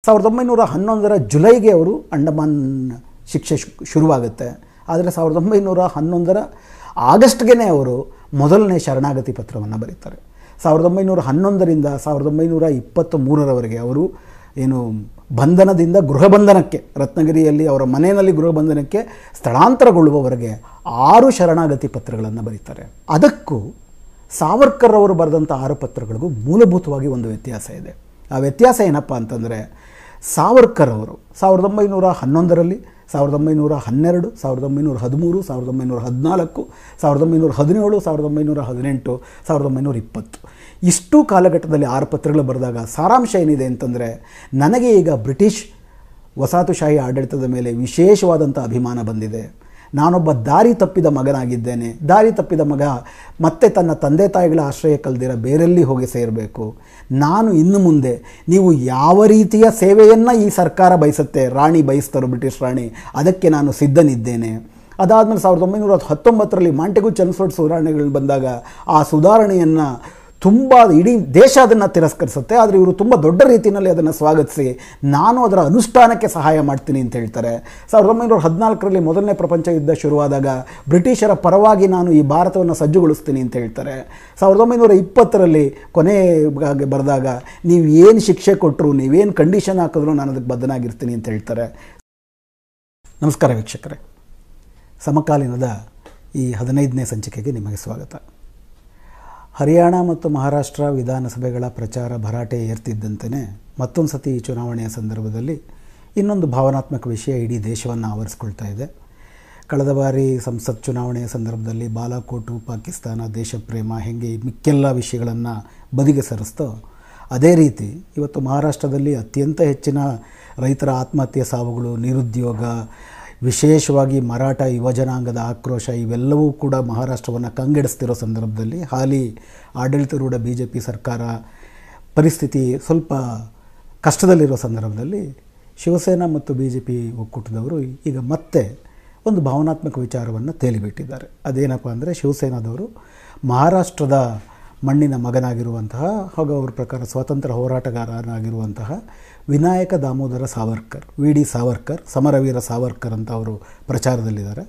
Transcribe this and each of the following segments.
1911 ಜುಲೈಗೆ ಅವರು ಅಂಡಮಾನ್ ಶಿಕ್ಷೆ ಶುರುವಾಗುತ್ತೆ. ಆದರೆ 1911 ಆಗಸ್ಟ್ಗೆ ಅವರು ಮೊದಲನೇ ಶರಣಾಗತಿ ಪತ್ರವನ್ನು ಬರೀತಾರೆ. 1911ರಿಂದ 1923ರವರೆಗೆ ಅವರು ಏನು ಬಂಧನದಿಂದ ಗೃಹಬಂಧನಕ್ಕೆ, ರತ್ನಗಿರಿಯಲ್ಲಿ ಅವರ ಮನೆಯಲ್ಲಿ ಗೃಹಬಂಧನಕ್ಕೆ ಸ್ಥಳಾಂತರಗೊಳ್ಳುವವರೆಗೆ 6 ಶರಣಾಗತಿ ಪತ್ರಗಳನ್ನು ಬರೀತಾರೆ. ಅದಕ್ಕೂ ಸಾವರ್ಕರ್ ಅವರು ಬರೆದಂಥ 6 ಪತ್ರಗಳಿಗೂ ಮೂಲಭೂತವಾಗಿ ಒಂದು ವ್ಯತ್ಯಾಸ ಇದೆ. ಆ ವ್ಯತ್ಯಾಸ ಏನಪ್ಪ ಅಂತಂದರೆ, ಸಾವರ್ಕರ್ ಅವರು 1911ರಲ್ಲಿ 1912, 1913, 1914, 1917, 1918, 1920 ಇಷ್ಟು ಕಾಲಘಟ್ಟದಲ್ಲಿ 6 ಪತ್ರಗಳು ಬರೆದಾಗ ಸಾರಾಂಶ ಏನಿದೆ ಅಂತಂದರೆ, ನನಗೆ ಈಗ ಬ್ರಿಟಿಷ್ ವಸಾಹತುಶಾಹಿ ಆಡಳಿತದ ಮೇಲೆ ವಿಶೇಷವಾದಂಥ ಅಭಿಮಾನ ಬಂದಿದೆ. ನಾನೊಬ್ಬ ದಾರಿ ತಪ್ಪಿದ ಮಗನಾಗಿದ್ದೇನೆ. ದಾರಿ ತಪ್ಪಿದ ಮಗ ಮತ್ತೆ ತನ್ನ ತಂದೆ ತಾಯಿಗಳ ಆಶ್ರಯ ಕಲ್ದಿರ ಬೇರೆಲ್ಲಿ ಹೋಗಿ ಸೇರಬೇಕು. ನಾನು ಇನ್ನು ಮುಂದೆ ನೀವು ಯಾವ ರೀತಿಯ ಸೇವೆಯನ್ನು ಈ ಸರ್ಕಾರ ಬಯಸುತ್ತೆ, ರಾಣಿ ಬಯಸ್ತಾರೋ ಬ್ರಿಟಿಷ್ ರಾಣಿ, ಅದಕ್ಕೆ ನಾನು ಸಿದ್ಧನಿದ್ದೇನೆ. ಅದಾದಮೇಲೆ 1919ರಲ್ಲಿ ಮಾಂಟೆಗು ಚೆಮ್ಸ್ಫೋರ್ಡ್ ಸುಧಾರಣೆಗಳು ಬಂದಾಗ ಆ ಸುಧಾರಣೆಯನ್ನು ತುಂಬ ಇಡೀ ದೇಶ ಅದನ್ನು ತಿರಸ್ಕರಿಸುತ್ತೆ. ಆದರೆ ಇವರು ತುಂಬ ದೊಡ್ಡ ರೀತಿಯಲ್ಲಿ ಅದನ್ನು ಸ್ವಾಗತಿಸಿ ನಾನು ಅದರ ಅನುಷ್ಠಾನಕ್ಕೆ ಸಹಾಯ ಮಾಡ್ತೀನಿ ಅಂತ ಹೇಳ್ತಾರೆ. 1914ರಲ್ಲಿ ಮೊದಲನೇ ಪ್ರಪಂಚ ಯುದ್ಧ ಶುರುವಾದಾಗ ಬ್ರಿಟಿಷರ ಪರವಾಗಿ ನಾನು ಈ ಭಾರತವನ್ನು ಸಜ್ಜುಗೊಳಿಸ್ತೀನಿ ಅಂತ ಹೇಳ್ತಾರೆ. 1920ರಲ್ಲಿ ಕೊನೆಗೆ ಬರೆದಾಗ ನೀವು ಏನು ಶಿಕ್ಷೆ ಕೊಟ್ಟರು, ನೀವೇನು ಕಂಡೀಷನ್ ಹಾಕಿದ್ರು ನಾನು ಅದಕ್ಕೆ ಬದ್ಧನಾಗಿರ್ತೀನಿ ಅಂತ ಹೇಳ್ತಾರೆ. ನಮಸ್ಕಾರ ವೀಕ್ಷಕರೇ, ಸಮಕಾಲೀನದ ಈ 15ನೇ ಸಂಚಿಕೆಗೆ ನಿಮಗೆ ಸ್ವಾಗತ. ಹರಿಯಾಣ ಮತ್ತು ಮಹಾರಾಷ್ಟ್ರ ವಿಧಾನಸಭೆಗಳ ಪ್ರಚಾರ ಭರಾಟೆ ಏರ್ತಿದ್ದಂತೆಯೇ ಮತ್ತೊಂದು ಸತಿ ಈ ಚುನಾವಣೆಯ ಸಂದರ್ಭದಲ್ಲಿ ಇನ್ನೊಂದು ಭಾವನಾತ್ಮಕ ವಿಷಯ ಇಡೀ ದೇಶವನ್ನು ಆವರಿಸ್ಕೊಳ್ತಾ ಇದೆ. ಕಳೆದ ಬಾರಿ ಸಂಸತ್ ಚುನಾವಣೆಯ ಸಂದರ್ಭದಲ್ಲಿ ಬಾಲಾಕೋಟು, ಪಾಕಿಸ್ತಾನ, ದೇಶಪ್ರೇಮ ಹೆಂಗೆ ಮಿಕ್ಕೆಲ್ಲ ವಿಷಯಗಳನ್ನು ಬದಿಗೆ ಸರಿಸ್ತೋ ಅದೇ ರೀತಿ ಇವತ್ತು ಮಹಾರಾಷ್ಟ್ರದಲ್ಲಿ ಅತ್ಯಂತ ಹೆಚ್ಚಿನ ರೈತರ ಆತ್ಮಹತ್ಯೆ ಸಾವುಗಳು, ನಿರುದ್ಯೋಗ, ವಿಶೇಷವಾಗಿ ಮರಾಠ ಯುವಜನಾಂಗದ ಆಕ್ರೋಶ ಇವೆಲ್ಲವೂ ಕೂಡ ಮಹಾರಾಷ್ಟ್ರವನ್ನು ಕಂಗೆಡಿಸ್ತಿರೋ ಸಂದರ್ಭದಲ್ಲಿ ಹಾಲಿ ಆಡಳಿತಾರೂಢ BJP ಸರ್ಕಾರ ಪರಿಸ್ಥಿತಿ ಸ್ವಲ್ಪ ಕಷ್ಟದಲ್ಲಿರೋ ಸಂದರ್ಭದಲ್ಲಿ ಶಿವಸೇನಾ ಮತ್ತು BJP ಒಕ್ಕೂಟದವರು ಈಗ ಮತ್ತೆ ಒಂದು ಭಾವನಾತ್ಮಕ ವಿಚಾರವನ್ನು ತೇಲಿಬಿಟ್ಟಿದ್ದಾರೆ. ಅದೇನಪ್ಪ ಅಂದರೆ, ಶಿವಸೇನಾದವರು ಮಹಾರಾಷ್ಟ್ರದ ಮಣ್ಣಿನ ಮಗನಾಗಿರುವಂತಹ ಹಾಗೂ ಅವ್ರ ಪ್ರಕಾರ ಸ್ವಾತಂತ್ರ್ಯ ಹೋರಾಟಗಾರನಾಗಿರುವಂತಹ ವಿನಾಯಕ ದಾಮೋದರ ಸಾವರ್ಕರ್, VD ಸಾವರ್ಕರ್, ಸಮರವೀರ ಸಾವರ್ಕರ್ ಅಂತ ಅವರು ಪ್ರಚಾರದಲ್ಲಿದ್ದಾರೆ.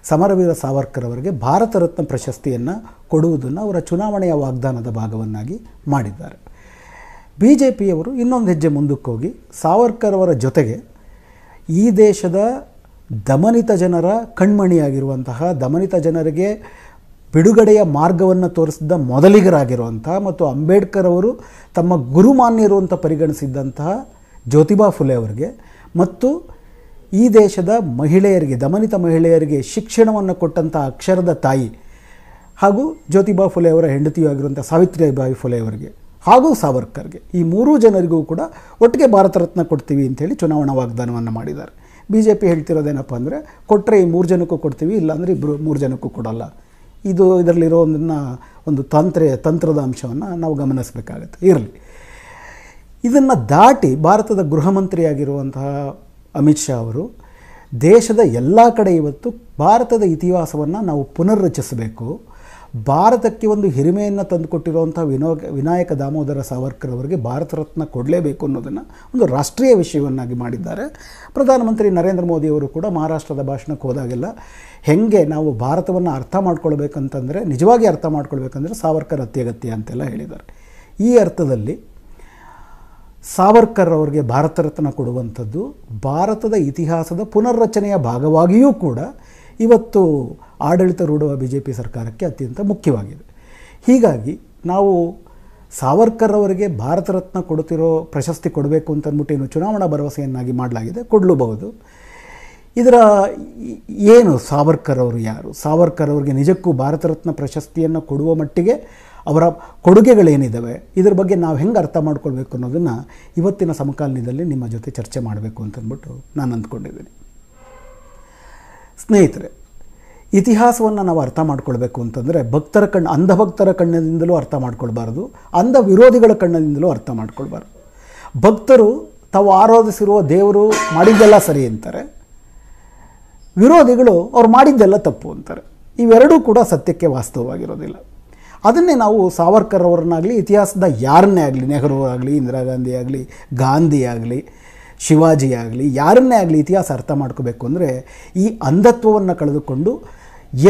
ಸಮರವೀರ ಸಾವರ್ಕರ್ ಅವರಿಗೆ ಭಾರತ ರತ್ನ ಪ್ರಶಸ್ತಿಯನ್ನು ಕೊಡುವುದನ್ನು ಅವರ ಚುನಾವಣೆಯ ವಾಗ್ದಾನದ ಭಾಗವನ್ನಾಗಿ ಮಾಡಿದ್ದಾರೆ. BJPಯವರು ಇನ್ನೊಂದು ಹೆಜ್ಜೆ ಮುಂದಕ್ಕೆ ಹೋಗಿ ಸಾವರ್ಕರ್ ಅವರ ಜೊತೆಗೆ ಈ ದೇಶದ ದಮನಿತ ಜನರ ಕಣ್ಮಣಿಯಾಗಿರುವಂತಹ, ದಮನಿತ ಜನರಿಗೆ ಬಿಡುಗಡೆಯ ಮಾರ್ಗವನ್ನು ತೋರಿಸಿದ ಮೊದಲಿಗರಾಗಿರುವಂತಹ ಮತ್ತು ಅಂಬೇಡ್ಕರ್ ಅವರು ತಮ್ಮ ಗುರುಮಾನ್ಯರು ಅಂತ ಪರಿಗಣಿಸಿದ್ದಂತಹ ಜ್ಯೋತಿಬಾ ಫುಲೆ ಅವರಿಗೆ ಮತ್ತು ಈ ದೇಶದ ಮಹಿಳೆಯರಿಗೆ, ದಮನಿತ ಮಹಿಳೆಯರಿಗೆ ಶಿಕ್ಷಣವನ್ನು ಕೊಟ್ಟಂಥ ಅಕ್ಷರದ ತಾಯಿ ಹಾಗೂ ಜ್ಯೋತಿಬಾ ಫುಲೆ ಅವರ ಹೆಂಡತಿಯೂ ಆಗಿರುವಂಥ ಸಾವಿತ್ರಿಬಾಯಿ ಫುಲೆ ಅವರಿಗೆ ಹಾಗೂ ಸಾವರ್ಕರ್ಗೆ, ಈ 3 ಜನರಿಗೂ ಕೂಡ ಒಟ್ಟಿಗೆ ಭಾರತ ರತ್ನ ಕೊಡ್ತೀವಿ ಅಂಥೇಳಿ ಚುನಾವಣಾ ವಾಗ್ದಾನವನ್ನು ಮಾಡಿದ್ದಾರೆ. BJP ಹೇಳ್ತಿರೋದೇನಪ್ಪ ಅಂದರೆ, ಕೊಟ್ಟರೆ ಈ 3 ಜನಕ್ಕೂ ಕೊಡ್ತೀವಿ, ಇಲ್ಲಾಂದರೆ 3 ಜನಕ್ಕೂ ಕೊಡೋಲ್ಲ. ಇದರಲ್ಲಿರೋ ಒಂದು ತಂತ್ರದ ಅಂಶವನ್ನು ನಾವು ಗಮನಿಸಬೇಕಾಗತ್ತೆ. ಇರಲಿ, ಇದನ್ನು ದಾಟಿ ಭಾರತದ ಗೃಹ ಮಂತ್ರಿಯಾಗಿರುವಂತಹ ಅಮಿತ್ ಶಾ ಅವರು ದೇಶದ ಎಲ್ಲ ಕಡೆ ಇವತ್ತು ಭಾರತದ ಇತಿಹಾಸವನ್ನು ನಾವು ಪುನರ್ರಚಿಸಬೇಕು, ಭಾರತಕ್ಕೆ ಒಂದು ಹಿರಿಮೆಯನ್ನು ತಂದುಕೊಟ್ಟಿರುವಂಥ ವಿನಾಯಕ ದಾಮೋದರ ಸಾವರ್ಕರ್ ಅವರಿಗೆ ಭಾರತ ರತ್ನ ಕೊಡಲೇಬೇಕು ಅನ್ನೋದನ್ನು ಒಂದು ರಾಷ್ಟ್ರೀಯ ವಿಷಯವನ್ನಾಗಿ ಮಾಡಿದ್ದಾರೆ. ಪ್ರಧಾನಮಂತ್ರಿ ನರೇಂದ್ರ ಮೋದಿಯವರು ಕೂಡ ಮಹಾರಾಷ್ಟ್ರದ ಭಾಷಣಕ್ಕೆ ಹೋದಾಗೆಲ್ಲ ಹೆಂಗೆ ನಾವು ಭಾರತವನ್ನು ಅರ್ಥ ಮಾಡ್ಕೊಳ್ಬೇಕಂತಂದರೆ, ನಿಜವಾಗಿ ಅರ್ಥ ಮಾಡ್ಕೊಳ್ಬೇಕಂದ್ರೆ ಸಾವರ್ಕರ್ ಅತ್ಯಗತ್ಯ ಅಂತೆಲ್ಲ ಹೇಳಿದ್ದಾರೆ. ಈ ಅರ್ಥದಲ್ಲಿ ಸಾವರ್ಕರ್ ಅವರಿಗೆ ಭಾರತ ರತ್ನ ಕೊಡುವಂಥದ್ದು ಭಾರತದ ಇತಿಹಾಸದ ಪುನರ್ರಚನೆಯ ಭಾಗವಾಗಿಯೂ ಕೂಡ ಇವತ್ತು ಆಡಳಿತಾರೂಢ BJP ಸರ್ಕಾರಕ್ಕೆ ಅತ್ಯಂತ ಮುಖ್ಯವಾಗಿದೆ. ಹೀಗಾಗಿ ನಾವು ಸಾವರ್ಕರ್ ಅವರಿಗೆ ಭಾರತ ರತ್ನ ಕೊಡುತ್ತಿರೋ ಪ್ರಶಸ್ತಿ ಕೊಡಬೇಕು ಅಂತಂದ್ಬಿಟ್ಟು ಏನು ಚುನಾವಣಾ ಭರವಸೆಯನ್ನಾಗಿ ಮಾಡಲಾಗಿದೆ, ಕೊಡಲೂಬಹುದು. ಇದರ ಏನು ಸಾವರ್ಕರ್ ಅವರು ಯಾರು, ಸಾವರ್ಕರ್ ಅವರಿಗೆ ನಿಜಕ್ಕೂ ಭಾರತ ರತ್ನ ಪ್ರಶಸ್ತಿಯನ್ನು ಕೊಡುವ ಮಟ್ಟಿಗೆ ಅವರ ಕೊಡುಗೆಗಳೇನಿದ್ದಾವೆ, ಇದರ ಬಗ್ಗೆ ನಾವು ಹೆಂಗೆ ಅರ್ಥ ಮಾಡ್ಕೊಳ್ಬೇಕು ಅನ್ನೋದನ್ನು ಇವತ್ತಿನ ಸಮಕಾಲೀನದಲ್ಲಿ ನಿಮ್ಮ ಜೊತೆ ಚರ್ಚೆ ಮಾಡಬೇಕು ಅಂತಂದ್ಬಿಟ್ಟು ನಾನು ಅಂದ್ಕೊಂಡಿದ್ದೀನಿ. ಸ್ನೇಹಿತರೆ, ಇತಿಹಾಸವನ್ನು ನಾವು ಅರ್ಥ ಮಾಡ್ಕೊಳ್ಬೇಕು ಅಂತಂದರೆ ಅಂಧಭಕ್ತರ ಕಣ್ಣಿನಿಂದಲೂ ಅರ್ಥ ಮಾಡ್ಕೊಳ್ಬಾರ್ದು, ಅಂಧ ವಿರೋಧಿಗಳ ಕಣ್ಣಿನಿಂದಲೂ ಅರ್ಥ ಮಾಡ್ಕೊಳ್ಬಾರ್ದು. ಭಕ್ತರು ತಾವು ಆರಾಧಿಸಿರುವ ದೇವರು ಮಾಡಿದ್ದೆಲ್ಲ ಸರಿ ಅಂತಾರೆ, ವಿರೋಧಿಗಳು ಅವ್ರು ಮಾಡಿದ್ದೆಲ್ಲ ತಪ್ಪು ಅಂತಾರೆ. ಇವೆರಡೂ ಕೂಡ ಸತ್ಯಕ್ಕೆ ವಾಸ್ತವವಾಗಿರೋದಿಲ್ಲ. ಅದನ್ನೇ ನಾವು ಸಾವರ್ಕರ್ ಅವರನ್ನಾಗಲಿ, ಇತಿಹಾಸದ ಯಾರನ್ನೇ ಆಗಲಿ, ನೆಹರು ಆಗಲಿ, ಇಂದಿರಾ ಗಾಂಧಿ ಆಗಲಿ, ಗಾಂಧಿ ಆಗಲಿ, ಶಿವಾಜಿ ಆಗಲಿ, ಯಾರನ್ನೇ ಆಗಲಿ ಇತಿಹಾಸ ಅರ್ಥ ಮಾಡ್ಕೋಬೇಕು ಅಂದರೆ ಈ ಅಂಧತ್ವವನ್ನು ಕಳೆದುಕೊಂಡು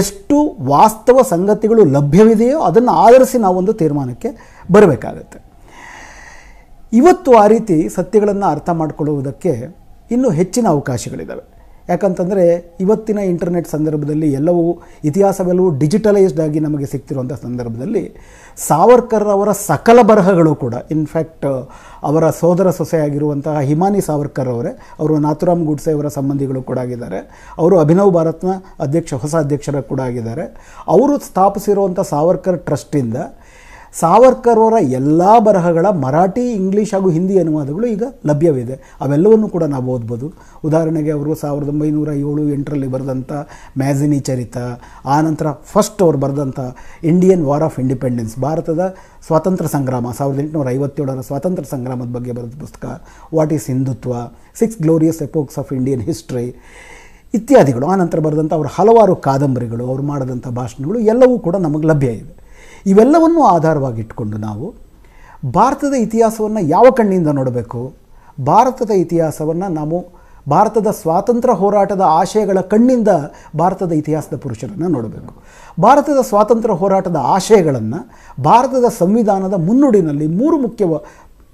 ಎಷ್ಟು ವಾಸ್ತವ ಸಂಗತಿಗಳು ಲಭ್ಯವಿದೆಯೋ ಅದನ್ನು ಆಧರಿಸಿ ನಾವೊಂದು ತೀರ್ಮಾನಕ್ಕೆ ಬರಬೇಕಾಗತ್ತೆ. ಇವತ್ತು ಆ ರೀತಿ ಸತ್ಯಗಳನ್ನು ಅರ್ಥ ಮಾಡಿಕೊಳ್ಳುವುದಕ್ಕೆ ಇನ್ನೂ ಹೆಚ್ಚಿನ ಅವಕಾಶಗಳಿದ್ದಾವೆ. ಯಾಕಂತಂದರೆ ಇವತ್ತಿನ ಇಂಟರ್ನೆಟ್ ಸಂದರ್ಭದಲ್ಲಿ ಇತಿಹಾಸವೆಲ್ಲವೂ ಡಿಜಿಟಲೈಸ್ಡ್ ಆಗಿ ನಮಗೆ ಸಿಗ್ತಿರುವಂಥ ಸಂದರ್ಭದಲ್ಲಿ ಸಾವರ್ಕರ್ ಅವರ ಸಕಲ ಬರಹಗಳು ಕೂಡ, ಇನ್ಫ್ಯಾಕ್ಟ್ ಅವರ ಸೋದರ ಸೊಸೆಯಾಗಿರುವಂತಹ ಹಿಮಾನಿ ಸಾವರ್ಕರ್ ಅವರೇ, ಅವರು ನಾಥುರಾಮ್ ಗೂಡ್ಸೆ ಅವರ ಸಂಬಂಧಿಗಳು ಕೂಡ ಆಗಿದ್ದಾರೆ. ಅವರು ಅಭಿನವ್ ಭಾರತ್ನ ಹೊಸ ಅಧ್ಯಕ್ಷರ ಕೂಡ ಆಗಿದ್ದಾರೆ. ಅವರು ಸ್ಥಾಪಿಸಿರುವಂಥ ಸಾವರ್ಕರ್ ಟ್ರಸ್ಟಿಂದ ಸಾವರ್ಕರ್ ಅವರ ಎಲ್ಲ ಬರಹಗಳ ಮರಾಠಿ, ಇಂಗ್ಲೀಷ್ ಹಾಗೂ ಹಿಂದಿ ಅನುವಾದಗಳು ಈಗ ಲಭ್ಯವಿದೆ. ಅವೆಲ್ಲವನ್ನು ಕೂಡ ನಾವು ಓದ್ಬೋದು. ಉದಾಹರಣೆಗೆ ಅವರು 1907-8ರಲ್ಲಿ ಬರೆದಂಥ ಮ್ಯಾಜಿನಿ ಚರಿತ, ಆನಂತರ ಫಸ್ಟ್ ಅವರು ಬರೆದಂಥ ಇಂಡಿಯನ್ ವಾರ್ ಆಫ್ ಇಂಡಿಪೆಂಡೆನ್ಸ್, ಭಾರತದ ಸ್ವಾತಂತ್ರ್ಯ ಸಂಗ್ರಾಮ, 1857ರ ಸ್ವಾತಂತ್ರ್ಯ ಸಂಗ್ರಾಮದ ಬಗ್ಗೆ ಬರೆದ ಪುಸ್ತಕ, what is Hindutva, 6 glorious epochs of Indian history ಇತ್ಯಾದಿಗಳು. ಆನಂತರ ಬರೆದಂಥ ಅವರ ಹಲವಾರು ಕಾದಂಬರಿಗಳು, ಅವರು ಮಾಡಿದಂಥ ಭಾಷಣಗಳು ಎಲ್ಲವೂ ಕೂಡ ನಮಗೆ ಲಭ್ಯ ಇದೆ. ಇವೆಲ್ಲವನ್ನೂ ಆಧಾರವಾಗಿಟ್ಕೊಂಡು ನಾವು ಭಾರತದ ಇತಿಹಾಸವನ್ನು ಯಾವ ಕಣ್ಣಿಂದ ನೋಡಬೇಕು? ಭಾರತದ ಇತಿಹಾಸವನ್ನು ನಾವು ಭಾರತದ ಸ್ವಾತಂತ್ರ್ಯ ಹೋರಾಟದ ಆಶಯಗಳ ಕಣ್ಣಿಂದ ಭಾರತದ ಇತಿಹಾಸದ ಪುರುಷರನ್ನು ನೋಡಬೇಕು. ಭಾರತದ ಸ್ವಾತಂತ್ರ್ಯ ಹೋರಾಟದ ಆಶಯಗಳನ್ನು ಭಾರತದ ಸಂವಿಧಾನದ ಮುನ್ನುಡಿನಲ್ಲಿ 3 ಮುಖ್ಯ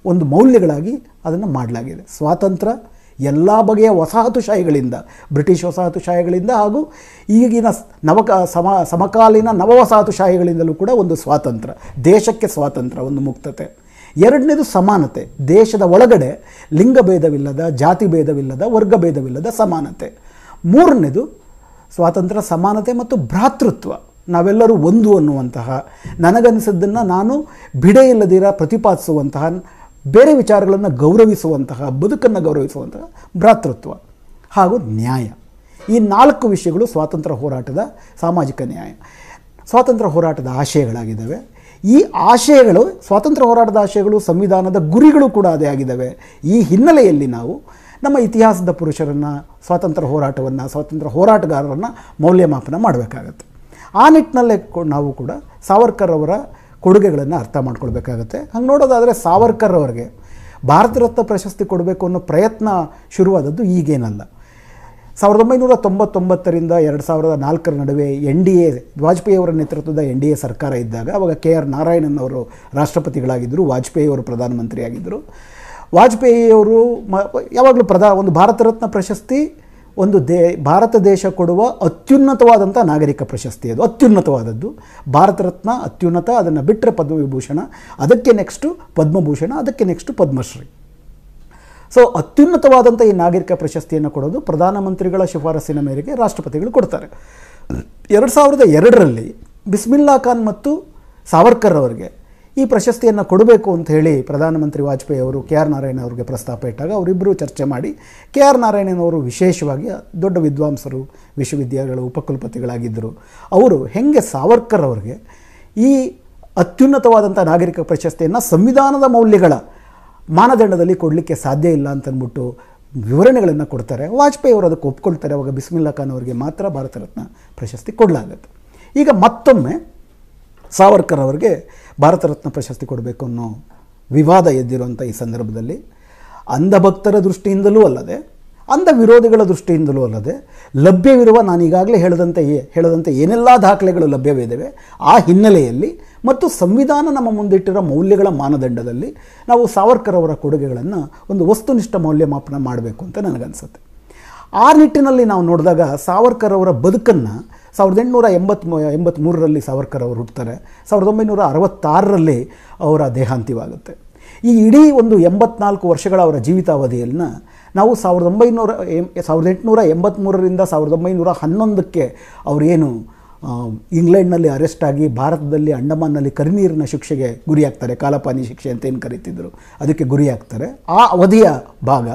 ಒಂದು ಮೌಲ್ಯಗಳಾಗಿ ಅದನ್ನು ಮಾಡಲಾಗಿದೆ. ಸ್ವಾತಂತ್ರ್ಯ ಎಲ್ಲ ಬಗೆಯ ವಸಾಹತುಶಾಹಿಗಳಿಂದ, ಬ್ರಿಟಿಷ್ ವಸಾಹತುಶಾಹಿಗಳಿಂದ ಹಾಗೂ ಈಗಿನ ಸಮಕಾಲೀನ ನವವಸಾಹತುಶಾಹಿಗಳಿಂದಲೂ ಕೂಡ ಒಂದು ಸ್ವಾತಂತ್ರ್ಯ, ದೇಶಕ್ಕೆ ಸ್ವಾತಂತ್ರ್ಯ, ಒಂದು ಮುಕ್ತತೆ. ಎರಡನೇದು ಸಮಾನತೆ, ದೇಶದ ಒಳಗಡೆ ಲಿಂಗಭೇದವಿಲ್ಲದ, ಜಾತಿ ಭೇದವಿಲ್ಲದ, ವರ್ಗಭೇದವಿಲ್ಲದ ಸಮಾನತೆ. ಮೂರನೇದು ಸ್ವಾತಂತ್ರ್ಯ, ಸಮಾನತೆ ಮತ್ತು ಭ್ರಾತೃತ್ವ, ನಾವೆಲ್ಲರೂ ಒಂದು ಅನ್ನುವಂತಹ, ನನಗನ್ನಿಸಿದ್ದನ್ನು ನಾನು ಬಿಡೆ ಇಲ್ಲದಿರ ಪ್ರತಿಪಾದಿಸುವಂತಹ, ಬೇರೆ ವಿಚಾರಗಳನ್ನು ಗೌರವಿಸುವಂತಹ, ಬದುಕನ್ನು ಗೌರವಿಸುವಂತಹ ಭ್ರಾತೃತ್ವ ಹಾಗೂ ನ್ಯಾಯ. ಈ 4 ವಿಷಯಗಳು ಸ್ವಾತಂತ್ರ್ಯ ಹೋರಾಟದ ಸಾಮಾಜಿಕ ನ್ಯಾಯ, ಸ್ವಾತಂತ್ರ್ಯ ಹೋರಾಟದ ಆಶಯಗಳಾಗಿದ್ದಾವೆ. ಈ ಆಶಯಗಳು, ಸ್ವಾತಂತ್ರ್ಯ ಹೋರಾಟದ ಆಶಯಗಳು, ಸಂವಿಧಾನದ ಗುರಿಗಳು ಕೂಡ ಅದೇ ಆಗಿದ್ದಾವೆ. ಈ ಹಿನ್ನೆಲೆಯಲ್ಲಿ ನಾವು ನಮ್ಮ ಇತಿಹಾಸದ ಪುರುಷರನ್ನು, ಸ್ವಾತಂತ್ರ್ಯ ಹೋರಾಟವನ್ನು, ಸ್ವಾತಂತ್ರ್ಯ ಹೋರಾಟಗಾರರನ್ನು ಮೌಲ್ಯಮಾಪನ ಮಾಡಬೇಕಾಗತ್ತೆ. ಆ ನಿಟ್ಟಿನಲ್ಲೇ ನಾವು ಕೂಡ ಸಾವರ್ಕರ್ ಅವರ ಕೊಡುಗೆಗಳನ್ನು ಅರ್ಥ ಮಾಡ್ಕೊಳ್ಬೇಕಾಗತ್ತೆ. ಹಂಗೆ ನೋಡೋದಾದರೆ ಸಾವರ್ಕರ್ ಅವರಿಗೆ ಭಾರತ ರತ್ನ ಪ್ರಶಸ್ತಿ ಕೊಡಬೇಕು ಅನ್ನೋ ಪ್ರಯತ್ನ ಶುರುವಾದದ್ದು ಈಗೇನಲ್ಲ. 1999ರಿಂದ 2004ರ ನಡುವೆ NDA, ವಾಜಪೇಯಿ ಅವರ ನೇತೃತ್ವದ NDA ಸರ್ಕಾರ ಇದ್ದಾಗ, ಅವಾಗ KR ನಾರಾಯಣನ್ ಅವರು ರಾಷ್ಟ್ರಪತಿಗಳಾಗಿದ್ದರು, ವಾಜಪೇಯಿ ಅವರು ಪ್ರಧಾನಮಂತ್ರಿಯಾಗಿದ್ದರು. ವಾಜಪೇಯಿಯವರು ಯಾವಾಗಲೂ ಒಂದು ಭಾರತ ರತ್ನ ಪ್ರಶಸ್ತಿ ಒಂದು ಭಾರತ ದೇಶ ಕೊಡುವ ಅತ್ಯುನ್ನತವಾದಂಥ ನಾಗರಿಕ ಪ್ರಶಸ್ತಿ, ಅದು ಅತ್ಯುನ್ನತವಾದದ್ದು. ಭಾರತ ರತ್ನ ಅತ್ಯುನ್ನತ, ಅದನ್ನು ಬಿಟ್ಟರೆ ಪದ್ಮವಿಭೂಷಣ, ಅದಕ್ಕೆ ನೆಕ್ಸ್ಟು ಪದ್ಮಭೂಷಣ, ಅದಕ್ಕೆ ನೆಕ್ಸ್ಟು ಪದ್ಮಶ್ರೀ. ಸೊ ಅತ್ಯುನ್ನತವಾದಂಥ ಈ ನಾಗರಿಕ ಪ್ರಶಸ್ತಿಯನ್ನು ಕೊಡೋದು ಪ್ರಧಾನಮಂತ್ರಿಗಳ ಶಿಫಾರಸ್ಸಿನ ಮೇರೆಗೆ ರಾಷ್ಟ್ರಪತಿಗಳು ಕೊಡ್ತಾರೆ. 2002ರಲ್ಲಿ ಬಿಸ್ಮಿಲ್ಲಾ ಖಾನ್ ಮತ್ತು ಸಾವರ್ಕರ್ ಅವರಿಗೆ ಈ ಪ್ರಶಸ್ತಿಯನ್ನು ಕೊಡಬೇಕು ಅಂತ ಹೇಳಿ ಪ್ರಧಾನಮಂತ್ರಿ ವಾಜಪೇಯಿ ಅವರು KR ನಾರಾಯಣ್ ಅವರಿಗೆ ಪ್ರಸ್ತಾಪ ಇಟ್ಟಾಗ ಅವರಿಬ್ಬರು ಚರ್ಚೆ ಮಾಡಿ, KR ನಾರಾಯಣನ್ ಅವರು ವಿಶೇಷವಾಗಿ ದೊಡ್ಡ ವಿದ್ವಾಂಸರು, ವಿಶ್ವವಿದ್ಯಾಲಯಗಳ ಉಪಕುಲಪತಿಗಳಾಗಿದ್ದರು. ಅವರು ಹೆಂಗೆ ಸಾವರ್ಕರ್ ಅವರಿಗೆ ಈ ಅತ್ಯುನ್ನತವಾದಂಥ ನಾಗರಿಕ ಪ್ರಶಸ್ತಿಯನ್ನು ಸಂವಿಧಾನದ ಮೌಲ್ಯಗಳ ಮಾನದಂಡದಲ್ಲಿ ಕೊಡಲಿಕ್ಕೆ ಸಾಧ್ಯ ಇಲ್ಲ ಅಂತಂದ್ಬಿಟ್ಟು ವಿವರಣೆಗಳನ್ನು ಕೊಡ್ತಾರೆ. ವಾಜಪೇಯಿ ಅವರು ಅದಕ್ಕೆ ಒಪ್ಕೊಳ್ತಾರೆ. ಅವಾಗ ಬಿಸ್ಮಿಲ್ಲಾ ಖಾನ್ ಅವರಿಗೆ ಮಾತ್ರ ಭಾರತ ರತ್ನ ಪ್ರಶಸ್ತಿ ಕೊಡಲಾಗುತ್ತೆ. ಈಗ ಮತ್ತೊಮ್ಮೆ ಸಾವರ್ಕರ್ ಅವರಿಗೆ ಭಾರತ ರತ್ನ ಪ್ರಶಸ್ತಿ ಕೊಡಬೇಕು ಅನ್ನೋ ವಿವಾದ ಎದ್ದಿರುವಂಥ ಈ ಸಂದರ್ಭದಲ್ಲಿ ಅಂಧಭಕ್ತರ ದೃಷ್ಟಿಯಿಂದಲೂ ಅಲ್ಲದೆ, ಅಂಧ ವಿರೋಧಿಗಳ ದೃಷ್ಟಿಯಿಂದಲೂ ಅಲ್ಲದೆ, ಲಭ್ಯವಿರುವ, ನಾನು ಈಗಾಗಲೇ ಹೇಳದಂತೆ ಏನೆಲ್ಲ ದಾಖಲೆಗಳು ಲಭ್ಯವಿದ್ದಾವೆ ಆ ಹಿನ್ನೆಲೆಯಲ್ಲಿ ಮತ್ತು ಸಂವಿಧಾನ ನಮ್ಮ ಮುಂದಿಟ್ಟಿರೋ ಮೌಲ್ಯಗಳ ಮಾನದಂಡದಲ್ಲಿ ನಾವು ಸಾವರ್ಕರ್ ಅವರ ಕೊಡುಗೆಗಳನ್ನು ಒಂದು ವಸ್ತುನಿಷ್ಠ ಮೌಲ್ಯಮಾಪನ ಮಾಡಬೇಕು ಅಂತ ನನಗನ್ಸುತ್ತೆ. ಆ ನಿಟ್ಟಿನಲ್ಲಿ ನಾವು ನೋಡಿದಾಗ ಸಾವರ್ಕರ್ ಅವರ ಬದುಕನ್ನು 1883ರಲ್ಲಿ ಸಾವರ್ಕರ್ ಅವರು ಹುಟ್ಟುತ್ತಾರೆ. 1966ರಲ್ಲಿ ಅವರ ದೇಹಾಂತ್ಯವಾಗುತ್ತೆ. ಈ ಇಡೀ ಒಂದು 84 ವರ್ಷಗಳ ಅವರ ಜೀವಿತಾವಧಿಯನ್ನು ನಾವು 1883ರಿಂದ 1911ಕ್ಕೆ ಅವರೇನು ಇಂಗ್ಲೆಂಡ್ನಲ್ಲಿ ಅರೆಸ್ಟ್ ಆಗಿ ಭಾರತದಲ್ಲಿ ಅಂಡಮಾನ್ನಲ್ಲಿ ಕರಿನೀರಿನ ಶಿಕ್ಷೆಗೆ ಗುರಿಯಾಗ್ತಾರೆ, ಕಾಲಪಾನಿ ಶಿಕ್ಷೆ ಅಂತ ಏನು ಕರೀತಿದ್ರು, ಅದಕ್ಕೆ ಗುರಿಯಾಗ್ತಾರೆ. ಆ ಅವಧಿಯ ಭಾಗ.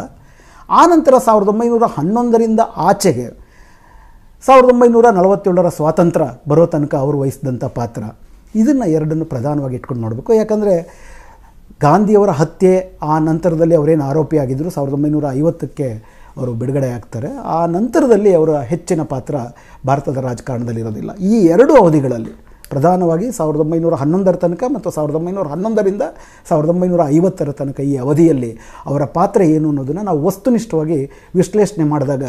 ಆನಂತರ 1911ರಿಂದ ಆಚೆಗೆ 1947ರ ಸ್ವಾತಂತ್ರ್ಯ ಬರೋ ತನಕ ಅವರು ವಹಿಸಿದಂಥ ಪಾತ್ರ, ಇದನ್ನು ಎರಡನ್ನು ಪ್ರಧಾನವಾಗಿ ಇಟ್ಕೊಂಡು ನೋಡಬೇಕು. ಯಾಕಂದರೆ ಗಾಂಧಿಯವರ ಹತ್ಯೆ ಆ ನಂತರದಲ್ಲಿ ಅವರೇನು ಆರೋಪಿಯಾಗಿದ್ದರು, 1950ಕ್ಕೆ ಅವರು ಬಿಡುಗಡೆ ಆಗ್ತಾರೆ. ಆ ನಂತರದಲ್ಲಿ ಅವರ ಹೆಚ್ಚಿನ ಪಾತ್ರ ಭಾರತದ ರಾಜಕಾರಣದಲ್ಲಿರೋದಿಲ್ಲ. ಈ ಎರಡು ಅವಧಿಗಳಲ್ಲಿ ಪ್ರಧಾನವಾಗಿ 1911 ತನಕ ಮತ್ತು 1911ರಿಂದ 1950 ತನಕ ಈ ಅವಧಿಯಲ್ಲಿ ಅವರ ಪಾತ್ರ ಏನು ಅನ್ನೋದನ್ನು ನಾವು ವಸ್ತುನಿಷ್ಠವಾಗಿ ವಿಶ್ಲೇಷಣೆ ಮಾಡಿದಾಗ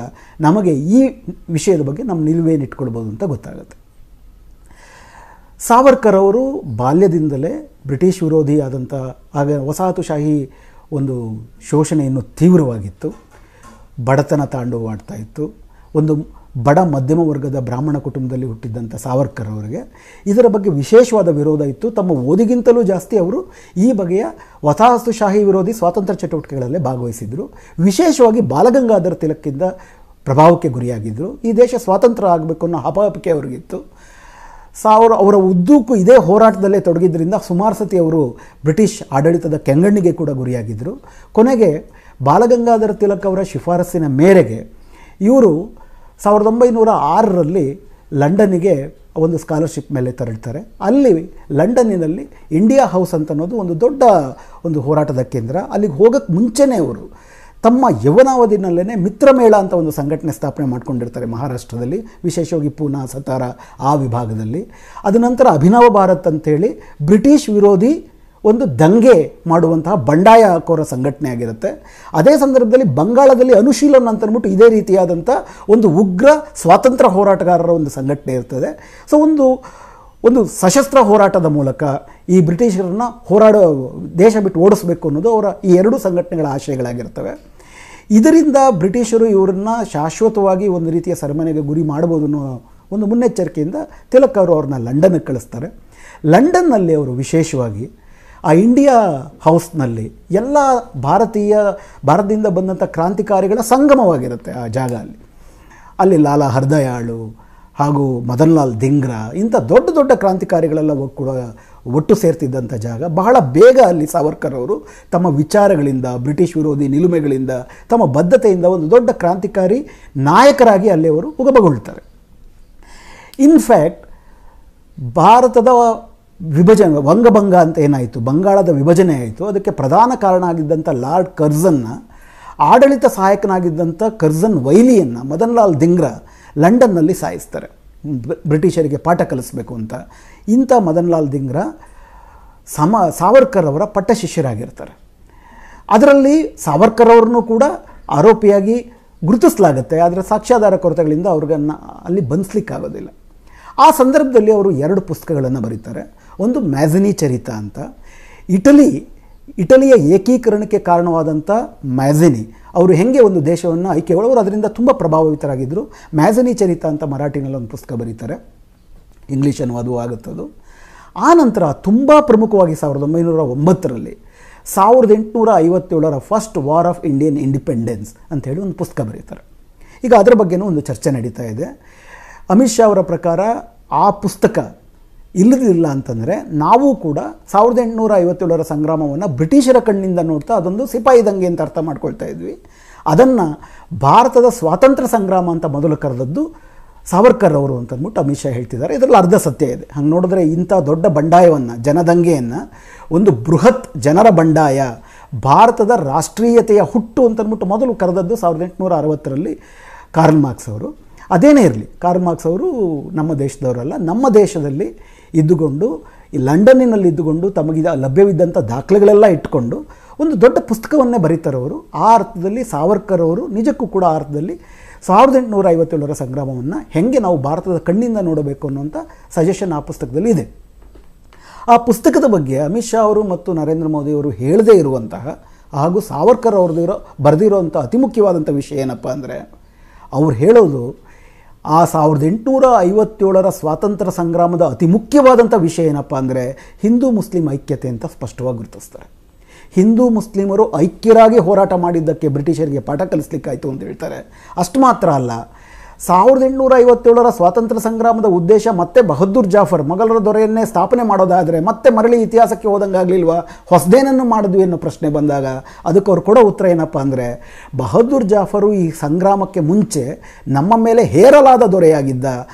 ನಮಗೆ ಈ ವಿಷಯದ ಬಗ್ಗೆ ನಮ್ಮ ನಿಲುವೇನಿಟ್ಕೊಳ್ಬೋದು ಅಂತ ಗೊತ್ತಾಗುತ್ತೆ. ಸಾವರ್ಕರ್ ಅವರು ಬಾಲ್ಯದಿಂದಲೇ ಬ್ರಿಟಿಷ್ ವಿರೋಧಿ ಆದಂಥ ಆಗ ವಸಾಹತುಶಾಹಿ ಒಂದು ಶೋಷಣೆ ಇನ್ನೂ ತೀವ್ರವಾಗಿತ್ತು. ಬಡತನ ತಾಂಡವವಾಡ್ತಾ ಇತ್ತು. ಒಂದು ಬಡ ಮಧ್ಯಮ ವರ್ಗದ ಬ್ರಾಹ್ಮಣ ಕುಟುಂಬದಲ್ಲಿ ಹುಟ್ಟಿದ್ದಂಥ ಸಾವರ್ಕರ್ ಅವರಿಗೆ ಇದರ ಬಗ್ಗೆ ವಿಶೇಷವಾದ ವಿರೋಧ ಇತ್ತು. ತಮ್ಮ ಓದಿಗಿಂತಲೂ ಜಾಸ್ತಿ ಅವರು ಈ ಬಗೆಯ ವಸಾಹತುಶಾಹಿ ವಿರೋಧಿ ಸ್ವಾತಂತ್ರ್ಯ ಚಟುವಟಿಕೆಗಳಲ್ಲೇ ಭಾಗವಹಿಸಿದರು. ವಿಶೇಷವಾಗಿ ಬಾಲಗಂಗಾಧರ ತಿಲಕ್ಕಿಂದ ಪ್ರಭಾವಕ್ಕೆ ಗುರಿಯಾಗಿದ್ದರು. ಈ ದೇಶ ಸ್ವಾತಂತ್ರ್ಯ ಆಗಬೇಕು ಅನ್ನೋ ಹಪಾಹಪಿಕೆ ಅವರಿಗಿತ್ತು. ಅವರ ಉದ್ದಕ್ಕೂ ಇದೇ ಹೋರಾಟದಲ್ಲೇ ತೊಡಗಿದ್ದರಿಂದ ಸುಮಾರು ಸತಿ ಅವರು ಬ್ರಿಟಿಷ್ ಆಡಳಿತದ ಕೆಂಗಣ್ಣಿಗೆ ಕೂಡ ಗುರಿಯಾಗಿದ್ದರು. ಕೊನೆಗೆ ಬಾಲಗಂಗಾಧರ ತಿಲಕ್ ಅವರ ಶಿಫಾರಸ್ಸಿನ ಮೇರೆಗೆ ಇವರು 1906ರಲ್ಲಿ ಲಂಡನ್ನಿಗೆ ಒಂದು ಸ್ಕಾಲರ್ಶಿಪ್ ಮೇಲೆ ತೆರಳ್ತಾರೆ. ಅಲ್ಲಿ ಲಂಡನ್ನಿನಲ್ಲಿ ಇಂಡಿಯಾ ಹೌಸ್ ಅಂತ ಅನ್ನೋದು ಒಂದು ದೊಡ್ಡ ಒಂದು ಹೋರಾಟದ ಕೇಂದ್ರ. ಅಲ್ಲಿಗೆ ಹೋಗೋಕ್ಕೆ ಮುಂಚೆನೇ ಅವರು ತಮ್ಮ ಯವನಾವಧಿನಲ್ಲೇ ಮಿತ್ರಮೇಳ ಅಂತ ಒಂದು ಸಂಘಟನೆ ಸ್ಥಾಪನೆ ಮಾಡ್ಕೊಂಡಿರ್ತಾರೆ ಮಹಾರಾಷ್ಟ್ರದಲ್ಲಿ, ವಿಶೇಷವಾಗಿ ಪೂನಾ, ಸತಾರ ಆ ವಿಭಾಗದಲ್ಲಿ. ಅದ ನಂತರ ಅಭಿನವ ಭಾರತ್ ಅಂತೇಳಿ ಬ್ರಿಟಿಷ್ ವಿರೋಧಿ ಒಂದು ದಂಗೆ ಮಾಡುವಂತಹ ಬಂಡಾಯಕೋರ ಸಂಘಟನೆ ಆಗಿರುತ್ತೆ. ಅದೇ ಸಂದರ್ಭದಲ್ಲಿ ಬಂಗಾಳದಲ್ಲಿ ಅನುಶೀಲನ್ ಅಂತ ಅಂದ್ಬಿಟ್ಟು ಇದೇ ರೀತಿಯಾದಂಥ ಒಂದು ಉಗ್ರ ಸ್ವಾತಂತ್ರ್ಯ ಹೋರಾಟಗಾರರ ಒಂದು ಸಂಘಟನೆ ಇರ್ತದೆ. ಸೊ ಒಂದು ಸಶಸ್ತ್ರ ಹೋರಾಟದ ಮೂಲಕ ಈ ಬ್ರಿಟಿಷರನ್ನು ದೇಶ ಬಿಟ್ಟು ಓಡಿಸಬೇಕು ಅನ್ನೋದು ಅವರ ಈ ಎರಡೂ ಸಂಘಟನೆಗಳ ಆಶಯಗಳಾಗಿರ್ತವೆ. ಇದರಿಂದ ಬ್ರಿಟಿಷರು ಇವರನ್ನು ಶಾಶ್ವತವಾಗಿ ಒಂದು ರೀತಿಯ ಸೆರೆಮನೆಗೆ ಗುರಿ ಮಾಡ್ಬೋದು ಅನ್ನೋ ಒಂದು ಮುನ್ನೆಚ್ಚರಿಕೆಯಿಂದ ತಿಲಕ್ ಅವರು ಅವ್ರನ್ನ ಲಂಡನ್ಗೆ ಕಳಿಸ್ತಾರೆ. ಲಂಡನ್ನಲ್ಲಿ ಅವರು ವಿಶೇಷವಾಗಿ ಆ ಇಂಡಿಯಾ ಹೌಸ್ನಲ್ಲಿ ಎಲ್ಲ ಭಾರತದಿಂದ ಬಂದಂಥ ಕ್ರಾಂತಿಕಾರಿಗಳ ಸಂಗಮವಾಗಿರುತ್ತೆ ಆ ಜಾಗ. ಅಲ್ಲಿ ಲಾಲಾ ಹರ್ದಯಾಳು ಹಾಗೂ ಮದನ್ ಲಾಲ್ ಧಿಂಗ್ರಾ ಇಂಥ ದೊಡ್ಡ ದೊಡ್ಡ ಕ್ರಾಂತಿಕಾರಿಗಳೆಲ್ಲ ಕೂಡ ಒಟ್ಟು ಸೇರ್ತಿದ್ದಂಥ ಜಾಗ. ಬಹಳ ಬೇಗ ಅಲ್ಲಿ ಸಾವರ್ಕರ್ ಅವರು ತಮ್ಮ ವಿಚಾರಗಳಿಂದ, ಬ್ರಿಟಿಷ್ ವಿರೋಧಿ ನಿಲುಮೆಗಳಿಂದ, ತಮ್ಮ ಬದ್ಧತೆಯಿಂದ ಒಂದು ದೊಡ್ಡ ಕ್ರಾಂತಿಕಾರಿ ನಾಯಕರಾಗಿ ಅಲ್ಲಿ ಅವರು ಉಗಮಗೊಳ್ತಾರೆ. ಇನ್ಫ್ಯಾಕ್ಟ್ ಭಾರತದ ವಿಭಜನೆ, ವಂಗಭಂಗ ಅಂತ ಏನಾಯಿತು, ಬಂಗಾಳದ ವಿಭಜನೆ ಆಯಿತು, ಅದಕ್ಕೆ ಪ್ರಧಾನ ಕಾರಣ ಆಗಿದ್ದಂಥ ಲಾರ್ಡ್ ಕರ್ಜನ್ನ, ಆಡಳಿತ ಸಹಾಯಕನಾಗಿದ್ದಂಥ ಕರ್ಜನ್ ವೈಲಿಯನ್ನು ಮದನ್ ಲಾಲ್ ಧಿಂಗ್ರಾ ಲಂಡನ್ನಲ್ಲಿ ಸಾಯಿಸ್ತಾರೆ ಬ್ರಿಟಿಷರಿಗೆ ಪಾಠ ಕಲಿಸಬೇಕು ಅಂತ. ಇಂಥ ಮದನ್ ಲಾಲ್ ಧಿಂಗ್ರಾ ಸಾವರ್ಕರ್ ಅವರ ಪಟ್ಟ ಶಿಷ್ಯರಾಗಿರ್ತಾರೆ. ಅದರಲ್ಲಿ ಸಾವರ್ಕರ್ ಅವ್ರನ್ನೂ ಕೂಡ ಆರೋಪಿಯಾಗಿ ಗುರುತಿಸಲಾಗುತ್ತೆ. ಆದರೆ ಸಾಕ್ಷ್ಯಾಧಾರ ಕೊರತೆಗಳಿಂದ ಅವ್ರಿಗನ್ನು ಅಲ್ಲಿ ಬಂಧಿಸಲಿಕ್ಕಾಗೋದಿಲ್ಲ. ಆ ಸಂದರ್ಭದಲ್ಲಿ ಅವರು 2 ಪುಸ್ತಕಗಳನ್ನು ಬರೀತಾರೆ. ಒಂದು ಮ್ಯಾಜಿನಿ ಚರಿತ ಅಂತ, ಇಟಲಿಯ ಏಕೀಕರಣಕ್ಕೆ ಕಾರಣವಾದಂಥ ಮ್ಯಾಜಿನಿ ಅವರು ಹೆಂಗೆ ಒಂದು ದೇಶವನ್ನು ಆಯ್ಕೆಗೊಳ್ಳೋರು, ಅದರಿಂದ ತುಂಬ ಪ್ರಭಾವಿತರಾಗಿದ್ದರು. ಮ್ಯಾಜಿನಿ ಚರಿತ ಅಂತ ಮರಾಠಿನಲ್ಲಿ ಒಂದು ಪುಸ್ತಕ ಬರೀತಾರೆ, ಇಂಗ್ಲೀಷ್ ಅನುವಾದವೂ ಆಗುತ್ತದು. ಆ ನಂತರ ತುಂಬ ಪ್ರಮುಖವಾಗಿ 1909ರಲ್ಲಿ 1857ರ first war of Indian independence ಅಂಥೇಳಿ ಒಂದು ಪುಸ್ತಕ ಬರೀತಾರೆ. ಈಗ ಅದರ ಬಗ್ಗೆನೂ ಒಂದು ಚರ್ಚೆ ನಡೀತಾ ಇದೆ. ಅಮಿತ್ ಶಾ ಅವರ ಪ್ರಕಾರ ಆ ಪುಸ್ತಕ ಇಲ್ಲದಿಲ್ಲ ಅಂತಂದರೆ ನಾವು ಕೂಡ 1857ರ ಸಂಗ್ರಾಮವನ್ನು ಬ್ರಿಟಿಷರ ಕಣ್ಣಿಂದ ನೋಡ್ತಾ ಅದೊಂದು ಸಿಪಾಯಿ ದಂಗೆ ಅಂತ ಅರ್ಥ ಮಾಡ್ಕೊಳ್ತಾ ಇದ್ವಿ. ಅದನ್ನು ಭಾರತದ ಸ್ವಾತಂತ್ರ್ಯ ಸಂಗ್ರಾಮ ಅಂತ ಮೊದಲು ಕರೆದದ್ದು ಸಾವರ್ಕರ್ ಅವರು ಅಂತಂದ್ಬಿಟ್ಟು ಅಮಿತ್ ಶಾ ಹೇಳ್ತಿದ್ದಾರೆ. ಇದರಲ್ಲಿ ಅರ್ಧ ಸತ್ಯ ಇದೆ. ಹಂಗೆ ನೋಡಿದ್ರೆ ಇಂಥ ದೊಡ್ಡ ಬಂಡಾಯವನ್ನು, ಜನದಂಗೆಯನ್ನು, ಒಂದು ಬೃಹತ್ ಜನರ ಬಂಡಾಯ, ಭಾರತದ ರಾಷ್ಟ್ರೀಯತೆಯ ಹುಟ್ಟು ಅಂತಂದ್ಬಿಟ್ಟು ಮೊದಲು ಕರೆದದ್ದು 1860ರಲ್ಲಿ ಕಾರ್ಲ್ ಮಾರ್ಕ್ಸ್ ಅವರು. ಅದೇನೇ ಇರಲಿ, ಕಾರ್ಲ್ ಮಾರ್ಕ್ಸ್ ಅವರು ನಮ್ಮ ದೇಶದವರಲ್ಲ, ನಮ್ಮ ದೇಶದಲ್ಲಿ ಇದ್ದುಕೊಂಡು, ಈ ಲಂಡನ್ನಿನಲ್ಲಿ ಇದ್ದುಕೊಂಡು ತಮಗಿದ ಲಭ್ಯವಿದ್ದಂಥ ದಾಖಲೆಗಳೆಲ್ಲ ಇಟ್ಕೊಂಡು ಒಂದು ದೊಡ್ಡ ಪುಸ್ತಕವನ್ನೇ ಬರೀತಾರೆ ಅವರು. ಆ ಅರ್ಥದಲ್ಲಿ ಸಾವರ್ಕರ್ ಅವರು ನಿಜಕ್ಕೂ ಕೂಡ ಆ ಅರ್ಥದಲ್ಲಿ 1857ರ ಸಂಗ್ರಾಮವನ್ನು ಹೆಂಗೆ ನಾವು ಭಾರತದ ಕಣ್ಣಿಂದ ನೋಡಬೇಕು ಅನ್ನೋಂಥ ಸಜೆಷನ್ ಆ ಪುಸ್ತಕದಲ್ಲಿ ಇದೆ. ಆ ಪುಸ್ತಕದ ಬಗ್ಗೆ ಅಮಿತ್ ಶಾ ಅವರು ಮತ್ತು ನರೇಂದ್ರ ಮೋದಿ ಅವರು ಹೇಳದೇ ಇರುವಂತಹ ಹಾಗೂ ಸಾವರ್ಕರ್ ಅವ್ರದ್ದು ಬರೆದಿರುವಂಥ ಅತಿ ಮುಖ್ಯವಾದಂಥ ವಿಷಯ ಏನಪ್ಪ ಅಂದರೆ, ಅವ್ರು ಹೇಳೋದು ಆ 1857ರ ಸ್ವಾತಂತ್ರ್ಯ ಸಂಗ್ರಾಮದ ಅತಿ ಮುಖ್ಯವಾದಂಥ ವಿಷಯ ಏನಪ್ಪ ಅಂದರೆ ಹಿಂದೂ ಮುಸ್ಲಿಂ ಐಕ್ಯತೆ ಅಂತ ಸ್ಪಷ್ಟವಾಗಿ ಗುರುತಿಸ್ತಾರೆ. ಹಿಂದೂ ಮುಸ್ಲಿಮರು ಐಕ್ಯರಾಗಿ ಹೋರಾಟ ಮಾಡಿದ್ದಕ್ಕೆ ಬ್ರಿಟಿಷರಿಗೆ ಪಾಠ ಕಲಿಸ್ಲಿಕ್ಕಾಯಿತು ಅಂತ ಹೇಳ್ತಾರೆ. ಅಷ್ಟು ಮಾತ್ರ ಅಲ್ಲ, 1857ರ ಸ್ವಾತಂತ್ರ್ಯ ಸಂಗ್ರಾಮದ ಉದ್ದೇಶ ಮತ್ತೆ ಬಹದ್ದೂರ್ ಜಾಫರ್ ಮೊಘಲರ ದೊರೆಯನ್ನೇ ಸ್ಥಾಪನೆ ಮಾಡೋದಾದರೆ ಮತ್ತೆ ಮರಳಿ ಇತಿಹಾಸಕ್ಕೆ ಹೋದಂಗಾಗಲಿಲ್ವಾ, ಹೊಸದೇನನ್ನು ಮಾಡಿದ್ವಿ ಅನ್ನೋ ಪ್ರಶ್ನೆ ಬಂದಾಗ ಅದಕ್ಕೆ ಅವ್ರು ಕೊಡೋ ಉತ್ತರ ಏನಪ್ಪ ಅಂದರೆ, ಬಹದ್ದೂರ್ ಜಾಫರು ಈ ಸಂಗ್ರಾಮಕ್ಕೆ ಮುಂಚೆ ನಮ್ಮ ಮೇಲೆ ಹೇರಲಾದ ದೊರೆಯಾಗಿದ್ದ,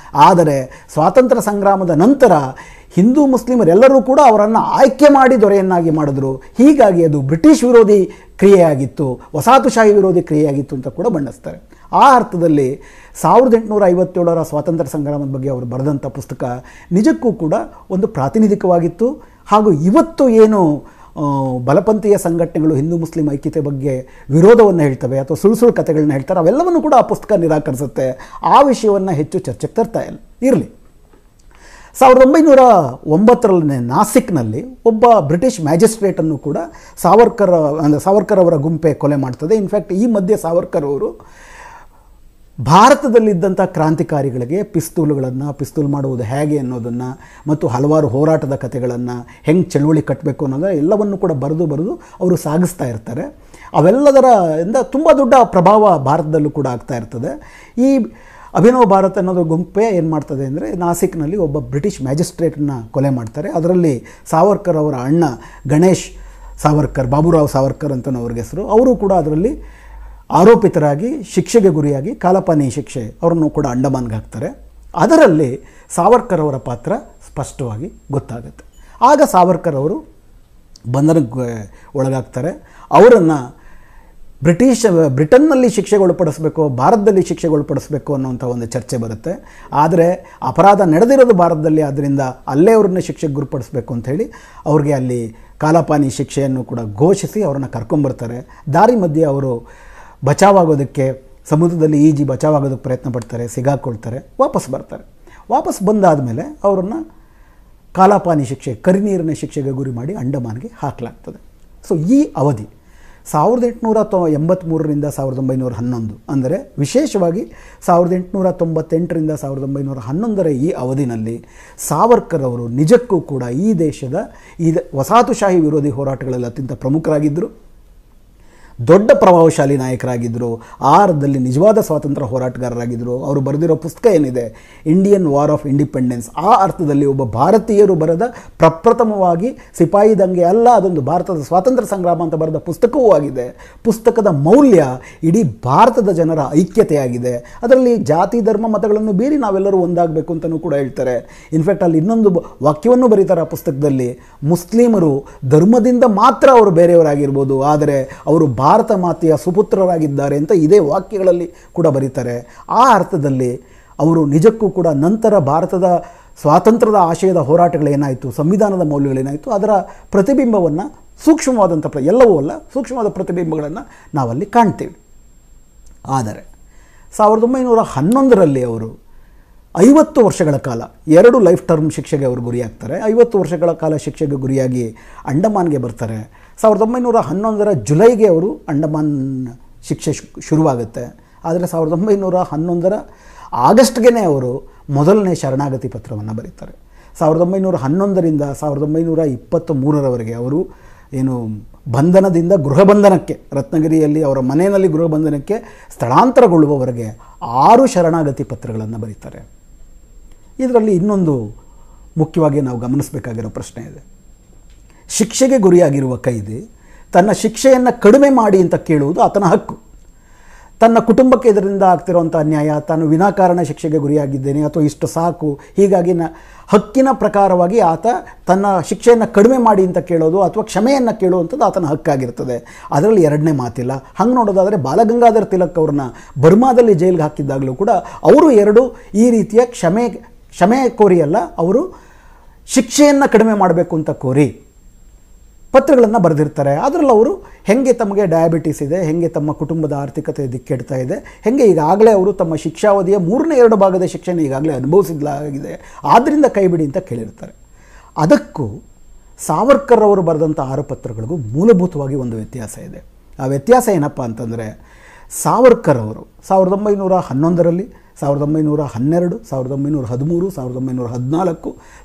ಆದರೆ ಸ್ವಾತಂತ್ರ್ಯ ಸಂಗ್ರಾಮದ ನಂತರ ಹಿಂದೂ ಮುಸ್ಲಿಮರೆಲ್ಲರೂ ಕೂಡ ಅವರನ್ನು ಆಯ್ಕೆ ಮಾಡಿ ದೊರೆಯನ್ನಾಗಿ ಮಾಡಿದ್ರು. ಹೀಗಾಗಿ ಅದು ಬ್ರಿಟಿಷ್ ವಿರೋಧಿ ಕ್ರಿಯೆಯಾಗಿತ್ತು, ವಸಾಹತುಶಾಹಿ ವಿರೋಧಿ ಕ್ರಿಯೆಯಾಗಿತ್ತು ಅಂತ ಕೂಡ ಬಣ್ಣಿಸ್ತಾರೆ. ಆ ಅರ್ಥದಲ್ಲಿ 1857ರ ಸ್ವಾತಂತ್ರ್ಯ ಸಂಗ್ರಾಮದ ಬಗ್ಗೆ ಅವರು ಬರೆದಂಥ ಪುಸ್ತಕ ನಿಜಕ್ಕೂ ಕೂಡ ಒಂದು ಪ್ರಾತಿನಿಧಿಕವಾಗಿತ್ತು. ಹಾಗೂ ಇವತ್ತು ಏನು ಬಲಪಂಥೀಯ ಸಂಘಟನೆಗಳು ಹಿಂದೂ ಮುಸ್ಲಿಂ ಐಕ್ಯತೆ ಬಗ್ಗೆ ವಿರೋಧವನ್ನು ಹೇಳ್ತವೆ ಅಥವಾ ಸುಳ್ಳು ಕಥೆಗಳನ್ನ ಹೇಳ್ತಾರೆ, ಅವೆಲ್ಲವನ್ನು ಕೂಡ ಆ ಪುಸ್ತಕ ನಿರಾಕರಿಸುತ್ತೆ. ಆ ವಿಷಯವನ್ನು ಹೆಚ್ಚು ಚರ್ಚೆಗೆ ತರ್ತಾ ಇರಲಿ. 1909ರಲ್ಲಿ ನಾಸಿಕ್ನಲ್ಲಿ ಒಬ್ಬ ಬ್ರಿಟಿಷ್ ಮ್ಯಾಜಿಸ್ಟ್ರೇಟನ್ನು ಕೂಡ ಸಾವರ್ಕರ್ ಅವರ ಗುಂಪೆ ಕೊಲೆ ಮಾಡ್ತದೆ. ಇನ್ಫ್ಯಾಕ್ಟ್ ಈ ಮಧ್ಯೆ ಸಾವರ್ಕರ್ ಅವರು ಭಾರತದಲ್ಲಿದ್ದಂಥ ಕ್ರಾಂತಿಕಾರಿಗಳಿಗೆ ಪಿಸ್ತೂಲ್ ಮಾಡುವುದು ಹೇಗೆ ಅನ್ನೋದನ್ನು ಮತ್ತು ಹಲವಾರು ಹೋರಾಟದ ಕಥೆಗಳನ್ನು ಹೆಂಗೆ ಚಳುವಳಿ ಕಟ್ಟಬೇಕು ಅನ್ನೋದರ ಎಲ್ಲವನ್ನು ಕೂಡ ಬರೆದು ಅವರು ಸಾಗಿಸ್ತಾ ಇರ್ತಾರೆ. ಅವೆಲ್ಲದರಿಂದ ತುಂಬ ದೊಡ್ಡ ಪ್ರಭಾವ ಭಾರತದಲ್ಲೂ ಕೂಡ ಆಗ್ತಾ ಇರ್ತದೆ. ಈ ಅಭಿನವ ಭಾರತ್ ಅನ್ನೋದು ಗುಂಪೆ ಏನು ಮಾಡ್ತದೆ ಅಂದರೆ ನಾಸಿಕ್ನಲ್ಲಿ ಒಬ್ಬ ಬ್ರಿಟಿಷ್ ಮ್ಯಾಜಿಸ್ಟ್ರೇಟನ್ನ ಕೊಲೆ ಮಾಡ್ತಾರೆ. ಅದರಲ್ಲಿ ಸಾವರ್ಕರ್ ಅವರ ಅಣ್ಣ ಗಣೇಶ್ ಸಾವರ್ಕರ್, ಬಾಬುರಾವ್ ಸಾವರ್ಕರ್ ಅಂತಲೂ ಅವ್ರಿಗೆ ಹೆಸರು, ಅವರು ಕೂಡ ಅದರಲ್ಲಿ ಆರೋಪಿತರಾಗಿ ಶಿಕ್ಷೆಗೆ ಗುರಿಯಾಗಿ ಕಾಲಪಾನಿ ಶಿಕ್ಷೆ ಅವರನ್ನು ಕೂಡ ಅಂಡಮಾನ್ಗೆ ಹಾಕ್ತಾರೆ. ಅದರಲ್ಲಿ ಸಾವರ್ಕರ್ ಅವರ ಪಾತ್ರ ಸ್ಪಷ್ಟವಾಗಿ ಗೊತ್ತಾಗುತ್ತೆ. ಆಗ ಸಾವರ್ಕರ್ ಅವರು ಬಂಧನಕ್ಕೆ ಒಳಗಾಗ್ತಾರೆ. ಅವರನ್ನು ಬ್ರಿಟನ್ನಲ್ಲಿ ಶಿಕ್ಷೆಗೊಳಪಡಿಸಬೇಕು, ಭಾರತದಲ್ಲಿ ಶಿಕ್ಷೆಗೊಳಪಡಿಸಬೇಕು ಅನ್ನೋಂಥ ಒಂದು ಚರ್ಚೆ ಬರುತ್ತೆ. ಆದರೆ ಅಪರಾಧ ನಡೆದಿರೋದು ಭಾರತದಲ್ಲಿ, ಆದ್ದರಿಂದ ಅಲ್ಲೇ ಅವ್ರನ್ನ ಶಿಕ್ಷೆಗೆ ಗುರಿಪಡಿಸಬೇಕು ಅಂಥೇಳಿ ಅವ್ರಿಗೆ ಅಲ್ಲಿ ಕಾಲಪಾನಿ ಶಿಕ್ಷೆಯನ್ನು ಕೂಡ ಘೋಷಿಸಿ ಅವ್ರನ್ನ ಕರ್ಕೊಂಬರ್ತಾರೆ. ದಾರಿ ಮಧ್ಯೆ ಅವರು ಬಚಾವಾಗೋದಕ್ಕೆ ಸಮುದ್ರದಲ್ಲಿ ಈಜಿ ಬಚಾವಾಗೋದಕ್ಕೆ ಪ್ರಯತ್ನ ಪಡ್ತಾರೆ, ಸಿಗಾಕೊಳ್ತಾರೆ, ವಾಪಸ್ ಬರ್ತಾರೆ. ವಾಪಸ್ ಬಂದಾದ ಮೇಲೆ ಅವರನ್ನು ಕಾಲಪಾನಿ ಶಿಕ್ಷೆ, ಕರಿನೀರಿನ ಶಿಕ್ಷೆಗೆ ಗುರಿ ಮಾಡಿ ಅಂಡಮಾನ್ಗೆ ಹಾಕಲಾಗ್ತದೆ. ಸೊ ಈ ಅವಧಿ 1883ರಿಂದ 1911, ಅಂದರೆ ವಿಶೇಷವಾಗಿ 1898ರಿಂದ 1911ರ ಈ ಅವಧಿನಲ್ಲಿ ಸಾವರ್ಕರ್ ಅವರು ನಿಜಕ್ಕೂ ಕೂಡ ಈ ದೇಶದ ವಸಾಹತುಶಾಹಿ ವಿರೋಧಿ ಹೋರಾಟಗಳಲ್ಲಿ ಅತ್ಯಂತ ಪ್ರಮುಖರಾಗಿದ್ದರು, ದೊಡ್ಡ ಪ್ರಭಾವಶಾಲಿ ನಾಯಕರಾಗಿದ್ದರು. ಆ ಅರ್ಥದಲ್ಲಿ ನಿಜವಾದ ಸ್ವಾತಂತ್ರ್ಯ ಹೋರಾಟಗಾರರಾಗಿದ್ದರು. ಅವರು ಬರೆದಿರೋ ಪುಸ್ತಕ ಏನಿದೆ ಇಂಡಿಯನ್ ವಾರ್ ಆಫ್ ಇಂಡಿಪೆಂಡೆನ್ಸ್, ಆ ಅರ್ಥದಲ್ಲಿ ಒಬ್ಬ ಭಾರತೀಯರು ಬರೆದ ಪ್ರಪ್ರಥಮವಾಗಿ ಸಿಪಾಯಿ ದಂಗೆ ಅಲ್ಲ, ಅದೊಂದು ಭಾರತದ ಸ್ವಾತಂತ್ರ್ಯ ಸಂಗ್ರಾಮ ಅಂತ ಬರೆದ ಪುಸ್ತಕವೂ ಆಗಿದೆ. ಪುಸ್ತಕದ ಮೌಲ್ಯ ಇಡೀ ಭಾರತದ ಜನರ ಐಕ್ಯತೆಯಾಗಿದೆ. ಅದರಲ್ಲಿ ಜಾತಿ ಧರ್ಮ ಮತಗಳನ್ನು ಬೀರಿ ನಾವೆಲ್ಲರೂ ಒಂದಾಗಬೇಕು ಅಂತಲೂ ಕೂಡ ಹೇಳ್ತಾರೆ. ಇನ್ಫ್ಯಾಕ್ಟ್ ಅಲ್ಲಿ ಇನ್ನೊಂದು ವಾಕ್ಯವನ್ನು ಬರೀತಾರೆ ಆ ಪುಸ್ತಕದಲ್ಲಿ, ಮುಸ್ಲಿಮರು ಧರ್ಮದಿಂದ ಮಾತ್ರ ಅವರು ಬೇರೆಯವರಾಗಿರ್ಬೋದು, ಆದರೆ ಅವರು ಭಾರತ ಮಾತೆಯ ಸುಪುತ್ರರಾಗಿದ್ದಾರೆ ಅಂತ ಇದೇ ವಾಕ್ಯಗಳಲ್ಲಿ ಕೂಡ ಬರೀತಾರೆ. ಆ ಅರ್ಥದಲ್ಲಿ ಅವರು ನಿಜಕ್ಕೂ ಕೂಡ ನಂತರ ಭಾರತದ ಸ್ವಾತಂತ್ರ್ಯದ ಆಶಯದ ಹೋರಾಟಗಳೇನಾಯಿತು, ಸಂವಿಧಾನದ ಮೌಲ್ಯಗಳೇನಾಯಿತು, ಅದರ ಪ್ರತಿಬಿಂಬವನ್ನು ಸೂಕ್ಷ್ಮವಾದಂಥ ಎಲ್ಲವೂ ಅಲ್ಲ, ಸೂಕ್ಷ್ಮವಾದ ಪ್ರತಿಬಿಂಬಗಳನ್ನು ನಾವಲ್ಲಿ ಕಾಣ್ತೀವಿ. ಆದರೆ 1911ರಲ್ಲಿ ಅವರು 50 ವರ್ಷಗಳ ಕಾಲ 2 ಲೈಫ್ ಟರ್ಮ್ ಶಿಕ್ಷೆಗೆ ಅವರು ಗುರಿಯಾಗ್ತಾರೆ. 50 ವರ್ಷಗಳ ಕಾಲ ಶಿಕ್ಷೆಗೆ ಗುರಿಯಾಗಿ ಅಂಡಮಾನ್ಗೆ ಬರ್ತಾರೆ. 1911ರ ಜುಲೈಗೆ ಅವರು ಅಂಡಮಾನ್ ಶಿಕ್ಷೆ ಶುರುವಾಗುತ್ತೆ. ಆದರೆ 1911ರ ಆಗಸ್ಟ್ಗೆ ಅವರು ಮೊದಲನೇ ಶರಣಾಗತಿ ಪತ್ರವನ್ನು ಬರೀತಾರೆ. 1911ರಿಂದ 1923ರವರೆಗೆ ಅವರು ಏನು ಬಂಧನದಿಂದ ಗೃಹಬಂಧನಕ್ಕೆ, ರತ್ನಗಿರಿಯಲ್ಲಿ ಅವರ ಮನೆಯಲ್ಲಿ ಗೃಹಬಂಧನಕ್ಕೆ ಸ್ಥಳಾಂತರಗೊಳ್ಳುವವರೆಗೆ 6 ಶರಣಾಗತಿ ಪತ್ರಗಳನ್ನು ಬರೀತಾರೆ. ಇದರಲ್ಲಿ ಇನ್ನೊಂದು ಮುಖ್ಯವಾಗಿ ನಾವು ಗಮನಿಸಬೇಕಾಗಿರೋ ಪ್ರಶ್ನೆ ಇದೆ. ಶಿಕ್ಷೆಗೆ ಗುರಿಯಾಗಿರುವ ಕೈದಿ ತನ್ನ ಶಿಕ್ಷೆಯನ್ನು ಕಡಿಮೆ ಮಾಡಿ ಅಂತ ಕೇಳುವುದು ಆತನ ಹಕ್ಕು. ತನ್ನ ಕುಟುಂಬಕ್ಕೆ ಇದರಿಂದ ಆಗ್ತಿರೋಂಥ ಅನ್ಯಾಯ, ತಾನು ವಿನಾಕಾರಣ ಶಿಕ್ಷೆಗೆ ಗುರಿಯಾಗಿದ್ದೇನೆ ಅಥವಾ ಇಷ್ಟು ಸಾಕು, ಹೀಗಾಗಿ ಹಕ್ಕಿನ ಪ್ರಕಾರವಾಗಿ ಆತ ತನ್ನ ಶಿಕ್ಷೆಯನ್ನು ಕಡಿಮೆ ಮಾಡಿ ಅಂತ ಕೇಳೋದು ಅಥವಾ ಕ್ಷಮೆಯನ್ನು ಕೇಳುವಂಥದ್ದು ಆತನ ಹಕ್ಕಾಗಿರ್ತದೆ. ಅದರಲ್ಲಿ ಎರಡನೇ ಮಾತಿಲ್ಲ. ಹಂಗೆ ನೋಡೋದಾದರೆ ಬಾಲಗಂಗಾಧರ್ ತಿಲಕ್ ಅವ್ರನ್ನ ಬರ್ಮಾದಲ್ಲಿ ಜೈಲಿಗೆ ಹಾಕಿದ್ದಾಗಲೂ ಕೂಡ ಅವರು ಎರಡು ಈ ರೀತಿಯ ಕ್ಷಮೆ ಕೋರಿಯಲ್ಲ, ಅವರು ಶಿಕ್ಷೆಯನ್ನು ಕಡಿಮೆ ಮಾಡಬೇಕು ಅಂತ ಕೋರಿ ಪತ್ರಗಳನ್ನು ಬರೆದಿರ್ತಾರೆ. ಅದರಲ್ಲಿ ಅವರು ಹೆಂಗೆ ತಮಗೆ ಡಯಾಬಿಟಿಸ್ ಇದೆ, ಹೆಂಗೆ ತಮ್ಮ ಕುಟುಂಬದ ಆರ್ಥಿಕತೆ ದಿಕ್ಕೆಡ್ತಾ ಇದೆ, ಹೆಂಗೆ ಈಗಾಗಲೇ ಅವರು ತಮ್ಮ ಶಿಕ್ಷಾವಧಿಯ 3/2 ಭಾಗದ ಶಿಕ್ಷೆಯನ್ನು ಈಗಾಗಲೇ ಅನುಭವಿಸಲಾಗಿದೆ, ಆದ್ದರಿಂದ ಕೈಬಿಡಿ ಅಂತ ಕೇಳಿರ್ತಾರೆ. ಅದಕ್ಕೂ ಸಾವರ್ಕರ್ ಅವರು ಬರೆದಂಥ 6 ಪತ್ರಗಳಿಗೂ ಮೂಲಭೂತವಾಗಿ ಒಂದು ವ್ಯತ್ಯಾಸ ಇದೆ. ಆ ವ್ಯತ್ಯಾಸ ಏನಪ್ಪ ಅಂತಂದರೆ, ಸಾವರ್ಕರ್ ಅವರು 1911ರಲ್ಲಿ 1912, 1913, 1914,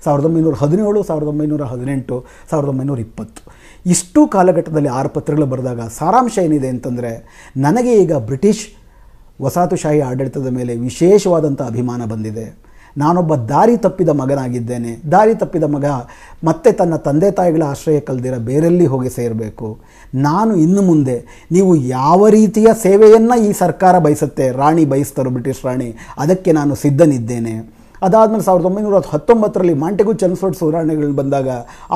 1917, 1918, 1920 ಇಷ್ಟು ಕಾಲಘಟ್ಟದಲ್ಲಿ 6 ಪತ್ರಗಳು ಬರೆದಾಗ ಸಾರಾಂಶ ಏನಿದೆ ಅಂತಂದರೆ, ನನಗೆ ಈಗ ಬ್ರಿಟಿಷ್ ವಸಾಹತುಶಾಹಿ ಆಡಳಿತದ ಮೇಲೆ ವಿಶೇಷವಾದಂಥ ಅಭಿಮಾನ ಬಂದಿದೆ. ನಾನೊಬ್ಬ ದಾರಿ ತಪ್ಪಿದ ಮಗನಾಗಿದ್ದೇನೆ. ದಾರಿ ತಪ್ಪಿದ ಮಗ ಮತ್ತೆ ತನ್ನ ತಂದೆ ತಾಯಿಗಳ ಆಶ್ರಯ ಕಲ್ದಿರ ಬೇರೆಲ್ಲಿ ಹೋಗಿ ಸೇರಬೇಕು. ನಾನು ಇನ್ನು ಮುಂದೆ ನೀವು ಯಾವ ರೀತಿಯ ಸೇವೆಯನ್ನು ಈ ಸರ್ಕಾರ ಬಯಸುತ್ತೆ, ರಾಣಿ ಬಯಸ್ತಾರೋ ಬ್ರಿಟಿಷ್ ರಾಣಿ, ಅದಕ್ಕೆ ನಾನು ಸಿದ್ಧನಿದ್ದೇನೆ. ಅದಾದಮೇಲೆ 1919ರಲ್ಲಿ ಮಾಂಟೆಗು ಚೆಮ್ಸ್ಫೋರ್ಡ್ ಸುಧಾರಣೆಗಳು ಬಂದಾಗ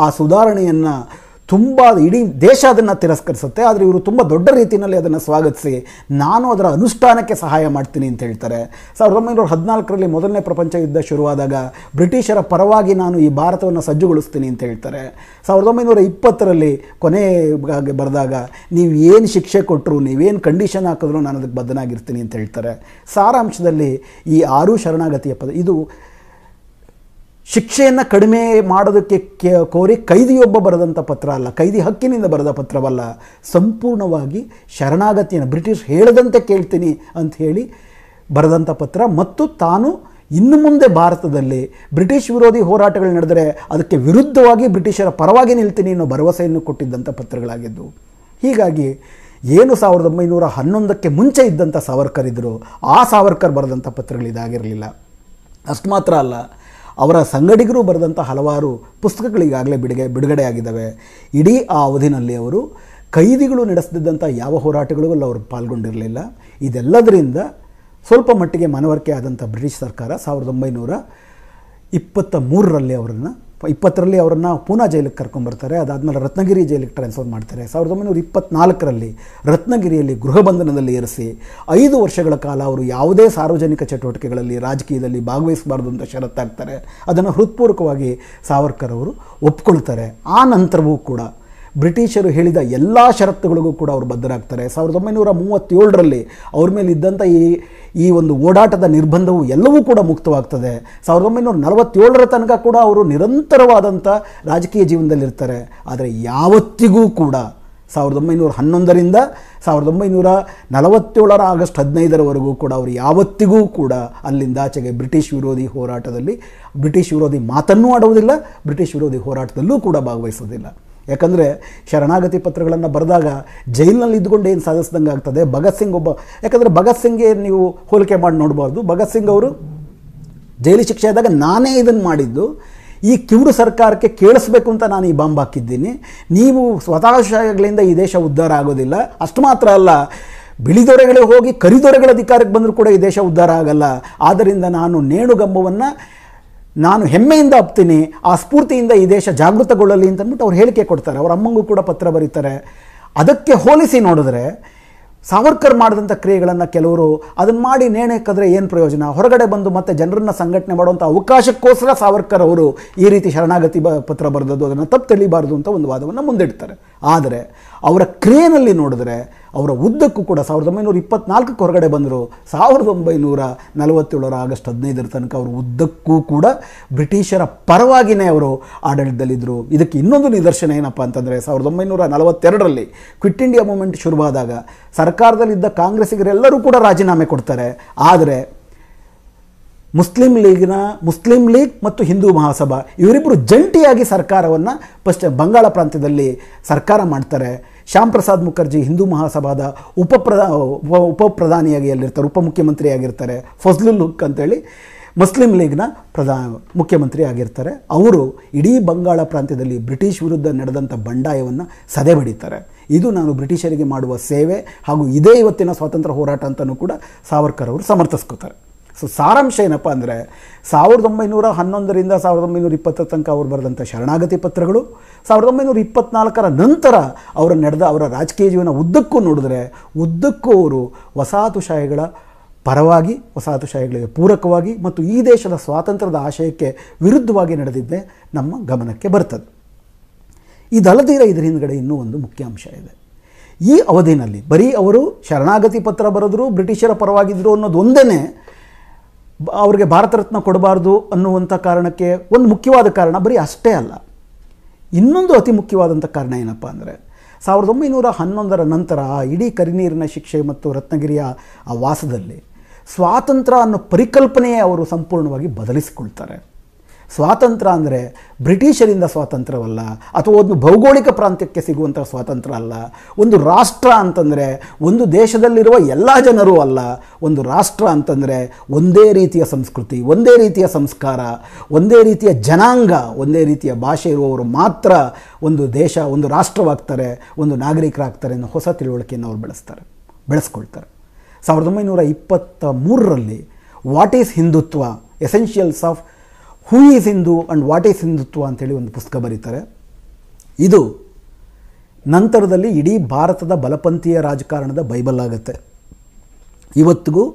ಆ ಸುಧಾರಣೆಯನ್ನು ತುಂಬ ಇಡೀ ದೇಶ ಅದನ್ನು ತಿರಸ್ಕರಿಸುತ್ತೆ. ಆದರೆ ಇವರು ತುಂಬ ದೊಡ್ಡ ರೀತಿಯಲ್ಲಿ ಅದನ್ನು ಸ್ವಾಗತಿಸಿ ನಾನು ಅದರ ಅನುಷ್ಠಾನಕ್ಕೆ ಸಹಾಯ ಮಾಡ್ತೀನಿ ಅಂತ ಹೇಳ್ತಾರೆ. 1914ರಲ್ಲಿ ಮೊದಲನೇ ಪ್ರಪಂಚ ಯುದ್ಧ ಶುರುವಾದಾಗ ಬ್ರಿಟಿಷರ ಪರವಾಗಿ ನಾನು ಈ ಭಾರತವನ್ನು ಸಜ್ಜುಗೊಳಿಸ್ತೀನಿ ಅಂತ ಹೇಳ್ತಾರೆ. 1920ರಲ್ಲಿ ಕೊನೆಗೆ ಬರೆದಾಗ ನೀವು ಏನು ಶಿಕ್ಷೆ ಕೊಟ್ಟರು, ನೀವೇನು ಕಂಡೀಷನ್ ಹಾಕಿದ್ರು ನಾನು ಅದಕ್ಕೆ ಬದ್ಧನಾಗಿರ್ತೀನಿ ಅಂತ ಹೇಳ್ತಾರೆ. ಸಾರಾಂಶದಲ್ಲಿ ಈ 6 ಶರಣಾಗತಿಯ ಪದ ಇದು ಶಿಕ್ಷೆಯನ್ನು ಕಡಿಮೆ ಮಾಡೋದಕ್ಕೆ ಕೋರಿ ಕೈದಿಯೊಬ್ಬ ಬರೆದಂಥ ಪತ್ರ ಅಲ್ಲ, ಕೈದಿ ಹಕ್ಕಿನಿಂದ ಬರೆದ ಪತ್ರವಲ್ಲ, ಸಂಪೂರ್ಣವಾಗಿ ಶರಣಾಗತಿಯನ್ನು ಬ್ರಿಟಿಷ್ ಹೇಳದಂತೆ ಕೇಳ್ತೀನಿ ಅಂತ ಹೇಳಿ ಬರೆದಂಥ ಪತ್ರ. ಮತ್ತು ತಾನು ಇನ್ನು ಮುಂದೆ ಭಾರತದಲ್ಲಿ ಬ್ರಿಟಿಷ್ ವಿರೋಧಿ ಹೋರಾಟಗಳು ನಡೆದರೆ ಅದಕ್ಕೆ ವಿರುದ್ಧವಾಗಿ ಬ್ರಿಟಿಷರ ಪರವಾಗಿ ನಿಲ್ತೀನಿ ಅನ್ನೋ ಭರವಸೆಯನ್ನು ಕೊಟ್ಟಿದ್ದಂಥ ಪತ್ರಗಳಾಗಿದ್ದು. ಹೀಗಾಗಿ ಏನು 1911ಕ್ಕೆ ಮುಂಚೆ ಇದ್ದಂಥ ಸಾವರ್ಕರ್ ಇದ್ದರು, ಆ ಸಾವರ್ಕರ್ ಬರೆದಂಥ ಪತ್ರಗಳು ಇದಾಗಿರಲಿಲ್ಲ. ಅಷ್ಟು ಮಾತ್ರ ಅಲ್ಲ, ಅವರ ಸಂಗಡಿಗರು ಬರೆದಂಥ ಹಲವಾರು ಪುಸ್ತಕಗಳಿಗಾಗಲೇ ಬಿಡುಗಡೆಯಾಗಿದ್ದಾವೆ. ಇಡೀ ಆ ಅವಧಿನಲ್ಲಿ ಅವರು ಕೈದಿಗಳು ನಡೆಸ್ತಿದ್ದಂಥ ಯಾವ ಹೋರಾಟಗಳಿಗೂ ಅವರು ಪಾಲ್ಗೊಂಡಿರಲಿಲ್ಲ. ಇದೆಲ್ಲದರಿಂದ ಸ್ವಲ್ಪ ಮಟ್ಟಿಗೆ ಮನವರಿಕೆ ಆದಂಥ ಬ್ರಿಟಿಷ್ ಸರ್ಕಾರ 1923ರಲ್ಲಿ ಅವರನ್ನು ಪೂನಾ ಜೈಲಿಗೆ ಕರ್ಕೊಂಡ್ಬರ್ತಾರೆ. ಅದಾದಮೇಲೆ ರತ್ನಗಿರಿ ಜೈಲಿಗೆ ಟ್ರಾನ್ಸ್ಫರ್ ಮಾಡ್ತಾರೆ. 1924ರಲ್ಲಿ ರತ್ನಗಿರಿಯಲ್ಲಿ ಗೃಹ ಬಂಧನದಲ್ಲಿ ಇರಿಸಿ 5 ವರ್ಷಗಳ ಕಾಲ ಅವರು ಯಾವುದೇ ಸಾರ್ವಜನಿಕ ಚಟುವಟಿಕೆಗಳಲ್ಲಿ ರಾಜಕೀಯದಲ್ಲಿ ಭಾಗವಹಿಸಬಾರ್ದು ಅಂತ ಷರತ್ತಾಗ್ತಾರೆ. ಅದನ್ನು ಹೃತ್ಪೂರ್ವಕವಾಗಿ ಸಾವರ್ಕರ್ ಅವರು ಒಪ್ಕೊಳ್ತಾರೆ. ಆ ನಂತರವೂ ಕೂಡ ಬ್ರಿಟಿಷರು ಹೇಳಿದ ಎಲ್ಲ ಷರತ್ತುಗಳಿಗೂ ಕೂಡ ಅವರು ಬದ್ಧರಾಗ್ತಾರೆ. 1937ರಲ್ಲಿ ಅವ್ರ ಮೇಲೆ ಇದ್ದಂಥ ಈ ಒಂದು ಓಡಾಟದ ನಿರ್ಬಂಧವು ಎಲ್ಲವೂ ಕೂಡ ಮುಕ್ತವಾಗ್ತದೆ. 1947ರ ತನಕ ಕೂಡ ಅವರು ನಿರಂತರವಾದಂಥ ರಾಜಕೀಯ ಜೀವನದಲ್ಲಿರ್ತಾರೆ. ಆದರೆ ಯಾವತ್ತಿಗೂ ಕೂಡ 1911ರಿಂದ 1947ರ ಆಗಸ್ಟ್ 15ರವರೆಗೂ ಕೂಡ ಅವರು ಯಾವತ್ತಿಗೂ ಕೂಡ ಅಲ್ಲಿಂದಾಚೆಗೆ ಬ್ರಿಟಿಷ್ ವಿರೋಧಿ ಹೋರಾಟದಲ್ಲಿ ಬ್ರಿಟಿಷ್ ವಿರೋಧಿ ಮಾತನ್ನೂ ಆಡುವುದಿಲ್ಲ, ಬ್ರಿಟಿಷ್ ವಿರೋಧಿ ಹೋರಾಟದಲ್ಲೂ ಕೂಡ ಭಾಗವಹಿಸೋದಿಲ್ಲ. ಯಾಕಂದರೆ ಶರಣಾಗತಿ ಪತ್ರಗಳನ್ನು ಬರೆದಾಗ ಜೈಲಿನಲ್ಲಿ ಇದ್ದುಕೊಂಡು ಏನು ಸಾಧಿಸ್ದಂಗೆ ಆಗ್ತದೆ. ಭಗತ್ ಸಿಂಗ್ ಯಾಕಂದರೆ ಭಗತ್ ಸಿಂಗ್ಗೆ ನೀವು ಹೋಲಿಕೆ ಮಾಡಿ ನೋಡಬಾರ್ದು. ಭಗತ್ ಸಿಂಗ್ ಅವರು ಜೈಲು ಶಿಕ್ಷೆ ಆದಾಗ ನಾನೇ ಇದನ್ನು ಮಾಡಿದ್ದು, ಈ ಕಿವುಡು ಸರ್ಕಾರಕ್ಕೆ ಕೇಳಿಸ್ಬೇಕು ಅಂತ ನಾನು ಈ ಬಾಂಬ್ ಹಾಕಿದ್ದೀನಿ, ನೀವು ಸ್ವತಃಶಾಹಿಗಳಿಂದ ಈ ದೇಶ ಉದ್ಧಾರ ಆಗೋದಿಲ್ಲ. ಅಷ್ಟು ಮಾತ್ರ ಅಲ್ಲ, ಬಿಳಿದೊರೆಗಳೇ ಹೋಗಿ ಕರಿದೊರೆಗಳ ಅಧಿಕಾರಕ್ಕೆ ಬಂದರೂ ಕೂಡ ಈ ದೇಶ ಉದ್ಧಾರ ಆಗಲ್ಲ. ಆದ್ದರಿಂದ ನಾನು ನೇಣುಗಂಬವನ್ನು ನಾನು ಹೆಮ್ಮೆಯಿಂದ ಅಪ್ತೀನಿ, ಆ ಸ್ಫೂರ್ತಿಯಿಂದ ಈ ದೇಶ ಜಾಗೃತಗೊಳ್ಳಲಿ ಅಂತಂದ್ಬಿಟ್ಟು ಅವ್ರು ಹೇಳಿಕೆ ಕೊಡ್ತಾರೆ. ಅವ್ರ ಅಮ್ಮಂಗೂ ಕೂಡ ಪತ್ರ ಬರೀತಾರೆ. ಅದಕ್ಕೆ ಹೋಲಿಸಿ ನೋಡಿದ್ರೆ ಸಾವರ್ಕರ್ ಮಾಡಿದಂಥ ಕ್ರಿಯೆಗಳನ್ನು ಕೆಲವರು ಅದನ್ನು ಮಾಡಿ ನೇಣೆಕ್ಕಿದ್ರೆ ಏನು ಪ್ರಯೋಜನ, ಹೊರಗಡೆ ಬಂದು ಮತ್ತೆ ಜನರನ್ನು ಸಂಘಟನೆ ಮಾಡುವಂಥ ಅವಕಾಶಕ್ಕೋಸ್ಕರ ಸಾವರ್ಕರ್ ಅವರು ಈ ರೀತಿ ಶರಣಾಗತಿ ಪತ್ರ ಬರೆದದ್ದು, ಅದನ್ನು ತಪ್ಪು ತಿಳಿಬಾರ್ದು ಅಂತ ಒಂದು ವಾದವನ್ನು ಮುಂದಿಡ್ತಾರೆ. ಆದರೆ ಅವರ ಕ್ರಿಯೆಯಲ್ಲಿ ನೋಡಿದ್ರೆ ಅವರ ಉದ್ದಕ್ಕೂ ಕೂಡ 1924ಕ್ಕೆ ಹೊರಗಡೆ ಬಂದರು, 1947ರ ಆಗಸ್ಟ್ 15ರ ತನಕ ಅವರು ಉದ್ದಕ್ಕೂ ಕೂಡ ಬ್ರಿಟಿಷರ ಪರವಾಗಿಯೇ ಅವರು ಆಡಳಿತದಲ್ಲಿದ್ದರು. ಇದಕ್ಕೆ ಇನ್ನೊಂದು ನಿದರ್ಶನ ಏನಪ್ಪ ಅಂತಂದರೆ 1942ರಲ್ಲಿ ಕ್ವಿಟ್ ಇಂಡಿಯಾ ಮೂವ್ಮೆಂಟ್ ಶುರುವಾದಾಗ ಸರ್ಕಾರದಲ್ಲಿದ್ದ ಕಾಂಗ್ರೆಸ್ಸಿಗರೆಲ್ಲರೂ ಕೂಡ ರಾಜೀನಾಮೆ ಕೊಡ್ತಾರೆ. ಆದರೆ ಮುಸ್ಲಿಂ ಲೀಗ್ ಮತ್ತು ಹಿಂದೂ ಮಹಾಸಭಾ ಇವರಿಬ್ಬರು ಜಂಟಿಯಾಗಿ ಸರ್ಕಾರವನ್ನು ಬಂಗಾಳ ಪ್ರಾಂತ್ಯದಲ್ಲಿ ಸರ್ಕಾರ ಮಾಡ್ತಾರೆ. ಶ್ಯಾಮ್ ಪ್ರಸಾದ್ ಮುಖರ್ಜಿ ಹಿಂದೂ ಮಹಾಸಭಾದ ಉಪಪ್ರಧಾನಿಯಾಗಿ ಅಲ್ಲಿರ್ತಾರೆ, ಉಪಮುಖ್ಯಮಂತ್ರಿಯಾಗಿರ್ತಾರೆ. ಫಜ್ಲುಲ್ ಹುಕ್ ಅಂತೇಳಿ ಮುಸ್ಲಿಂ ಲೀಗ್ನ ಮುಖ್ಯಮಂತ್ರಿ ಆಗಿರ್ತಾರೆ. ಅವರು ಇಡೀ ಬಂಗಾಳ ಪ್ರಾಂತ್ಯದಲ್ಲಿ ಬ್ರಿಟಿಷ್ ವಿರುದ್ಧ ನಡೆದಂಥ ಬಂಡಾಯವನ್ನು ಸದೆ ಬಡಿತಾರೆ. ಇದು ನಾನು ಬ್ರಿಟಿಷರಿಗೆ ಮಾಡುವ ಸೇವೆ ಹಾಗೂ ಇದೇ ಇವತ್ತಿನ ಸ್ವಾತಂತ್ರ್ಯ ಹೋರಾಟ ಅಂತಲೂ ಕೂಡ ಸಾವರ್ಕರ್ ಅವರು ಸಮರ್ಥಿಸ್ಕೋತಾರೆ. ಸೊ ಸಾರಾಂಶ ಏನಪ್ಪ ಅಂದರೆ 1911ರಿಂದ 1920 ತನಕ ಅವರು ಬರೆದಂಥ ಶರಣಾಗತಿ ಪತ್ರಗಳು, 1924ರ ನಂತರ ಅವರ ರಾಜಕೀಯ ಜೀವನ ಉದ್ದಕ್ಕೂ ನೋಡಿದ್ರೆ ಉದ್ದಕ್ಕೂ ಅವರು ವಸಾಹತುಶಾಹಿಗಳ ಪರವಾಗಿ, ವಸಾಹತುಶಾಹಿಗಳಿಗೆ ಪೂರಕವಾಗಿ ಮತ್ತು ಈ ದೇಶದ ಸ್ವಾತಂತ್ರ್ಯದ ಆಶಯಕ್ಕೆ ವಿರುದ್ಧವಾಗಿ ನಡೆದಿದ್ದೇ ನಮ್ಮ ಗಮನಕ್ಕೆ ಬರ್ತದೆ. ಇದಲ್ಲದಿರ ಇದರ ಹಿಂದ್ಗಡೆ ಇನ್ನೂ ಒಂದು ಮುಖ್ಯ ಅಂಶ ಇದೆ. ಈ ಅವಧಿನಲ್ಲಿ ಬರೀ ಅವರು ಶರಣಾಗತಿ ಪತ್ರ ಬರೆದ್ರು, ಬ್ರಿಟಿಷರ ಪರವಾಗಿದ್ದರು ಅನ್ನೋದು ಒಂದೇ ಅವರಿಗೆ ಭಾರತ ರತ್ನ ಕೊಡಬಾರ್ದು ಅನ್ನುವಂಥ ಕಾರಣಕ್ಕೆ ಒಂದು ಮುಖ್ಯವಾದ ಕಾರಣ ಬರೀ ಅಷ್ಟೇ ಅಲ್ಲ. ಇನ್ನೊಂದು ಅತಿ ಮುಖ್ಯವಾದಂಥ ಕಾರಣ ಏನಪ್ಪ ಅಂದರೆ 1911ರ ನಂತರ ಇಡೀ ಕರಿನೀರಿನ ಶಿಕ್ಷೆ ಮತ್ತು ರತ್ನಗಿರಿಯ ಆ ವಾಸದಲ್ಲಿ ಸ್ವಾತಂತ್ರ್ಯ ಅನ್ನೋ ಪರಿಕಲ್ಪನೆಯೇ ಅವರು ಸಂಪೂರ್ಣವಾಗಿ ಬದಲಿಸಿಕೊಳ್ತಾರೆ. ಸ್ವಾತಂತ್ರ್ಯ ಅಂದರೆ ಬ್ರಿಟಿಷರಿಂದ ಸ್ವಾತಂತ್ರ್ಯವಲ್ಲ, ಅಥವಾ ಒಂದು ಭೌಗೋಳಿಕ ಪ್ರಾಂತ್ಯಕ್ಕೆ ಸಿಗುವಂಥ ಸ್ವಾತಂತ್ರ್ಯ ಅಲ್ಲ. ಒಂದು ರಾಷ್ಟ್ರ ಅಂತಂದರೆ ಒಂದು ದೇಶದಲ್ಲಿರುವ ಎಲ್ಲ ಜನರೂ ಅಲ್ಲ. ಒಂದು ರಾಷ್ಟ್ರ ಅಂತಂದರೆ ಒಂದೇ ರೀತಿಯ ಸಂಸ್ಕೃತಿ, ಒಂದೇ ರೀತಿಯ ಸಂಸ್ಕಾರ, ಒಂದೇ ರೀತಿಯ ಜನಾಂಗ, ಒಂದೇ ರೀತಿಯ ಭಾಷೆ ಇರುವವರು ಮಾತ್ರ ಒಂದು ದೇಶ, ಒಂದು ರಾಷ್ಟ್ರವಾಗ್ತಾರೆ, ಒಂದು ನಾಗರಿಕರಾಗ್ತಾರೆ ಅನ್ನೋ ಹೊಸ ತಿಳುವಳಿಕೆಯನ್ನು ಅವರು ಬೆಳೆಸ್ಕೊಳ್ತಾರೆ. 1923ರಲ್ಲಿ what is Hindutva essentials of who is Hindu and what is Hindutva ಅಂತೇಳಿ ಒಂದು ಪುಸ್ತಕ ಬರೀತಾರೆ. ಇದು ನಂತರದಲ್ಲಿ ಇಡೀ ಭಾರತದ ಬಲಪಂಥೀಯ ರಾಜಕಾರಣದ ಬೈಬಲ್ ಆಗುತ್ತೆ. ಇವತ್ತಿಗೂ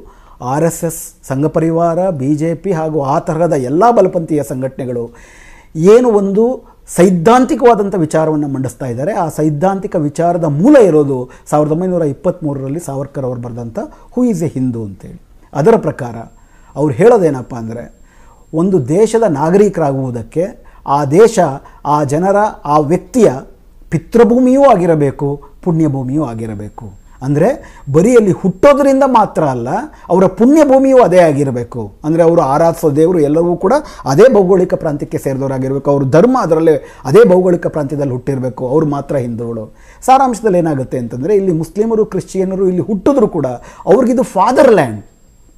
RSS, ಸಂಘ ಪರಿವಾರ, BJP ಹಾಗೂ ಆ ತರಹದ ಎಲ್ಲ ಬಲಪಂಥೀಯ ಸಂಘಟನೆಗಳು ಏನು ಒಂದು ಸೈದ್ಧಾಂತಿಕವಾದಂಥ ವಿಚಾರವನ್ನು ಮಂಡಿಸ್ತಾ ಇದ್ದಾರೆ, ಆ ಸೈದ್ಧಾಂತಿಕ ವಿಚಾರದ ಮೂಲ ಇರೋದು 1923ರಲ್ಲಿ ಸಾವರ್ಕರ್ ಅವರು ಬರೆದಂಥ ಹೂ ಈಸ್ ಎ ಹಿಂದೂ ಅಂತೇಳಿ. ಅದರ ಪ್ರಕಾರ ಅವ್ರು ಹೇಳೋದೇನಪ್ಪ ಅಂದರೆ, ಒಂದು ದೇಶದ ನಾಗರಿಕರಾಗುವುದಕ್ಕೆ ಆ ದೇಶ, ಆ ಜನರ, ಆ ವ್ಯಕ್ತಿಯ ಪಿತೃಭೂಮಿಯೂ ಆಗಿರಬೇಕು, ಪುಣ್ಯಭೂಮಿಯೂ ಆಗಿರಬೇಕು. ಅಂದರೆ ಬರೀ ಅಲ್ಲಿ ಹುಟ್ಟೋದ್ರಿಂದ ಮಾತ್ರ ಅಲ್ಲ, ಅವರ ಪುಣ್ಯಭೂಮಿಯೂ ಅದೇ ಆಗಿರಬೇಕು. ಅಂದರೆ ಅವರು ಆರಾಧಿಸೋ ದೇವರು ಎಲ್ಲವೂ ಕೂಡ ಅದೇ ಭೌಗೋಳಿಕ ಪ್ರಾಂತ್ಯಕ್ಕೆ ಸೇರಿದವರಾಗಿರಬೇಕು, ಅವ್ರ ಧರ್ಮ ಅದರಲ್ಲೇ ಅದೇ ಭೌಗೋಳಿಕ ಪ್ರಾಂತ್ಯದಲ್ಲಿ ಹುಟ್ಟಿರಬೇಕು, ಅವರು ಮಾತ್ರ ಹಿಂದೂಗಳು. ಸಾರಾಂಶದಲ್ಲಿ ಏನಾಗುತ್ತೆ ಅಂತಂದರೆ, ಇಲ್ಲಿ ಮುಸ್ಲಿಮರು, ಕ್ರಿಶ್ಚಿಯನ್ನರು ಇಲ್ಲಿ ಹುಟ್ಟಿದ್ರು ಕೂಡ ಅವ್ರಿಗಿದು ಫಾದರ್ ಲ್ಯಾಂಡ್,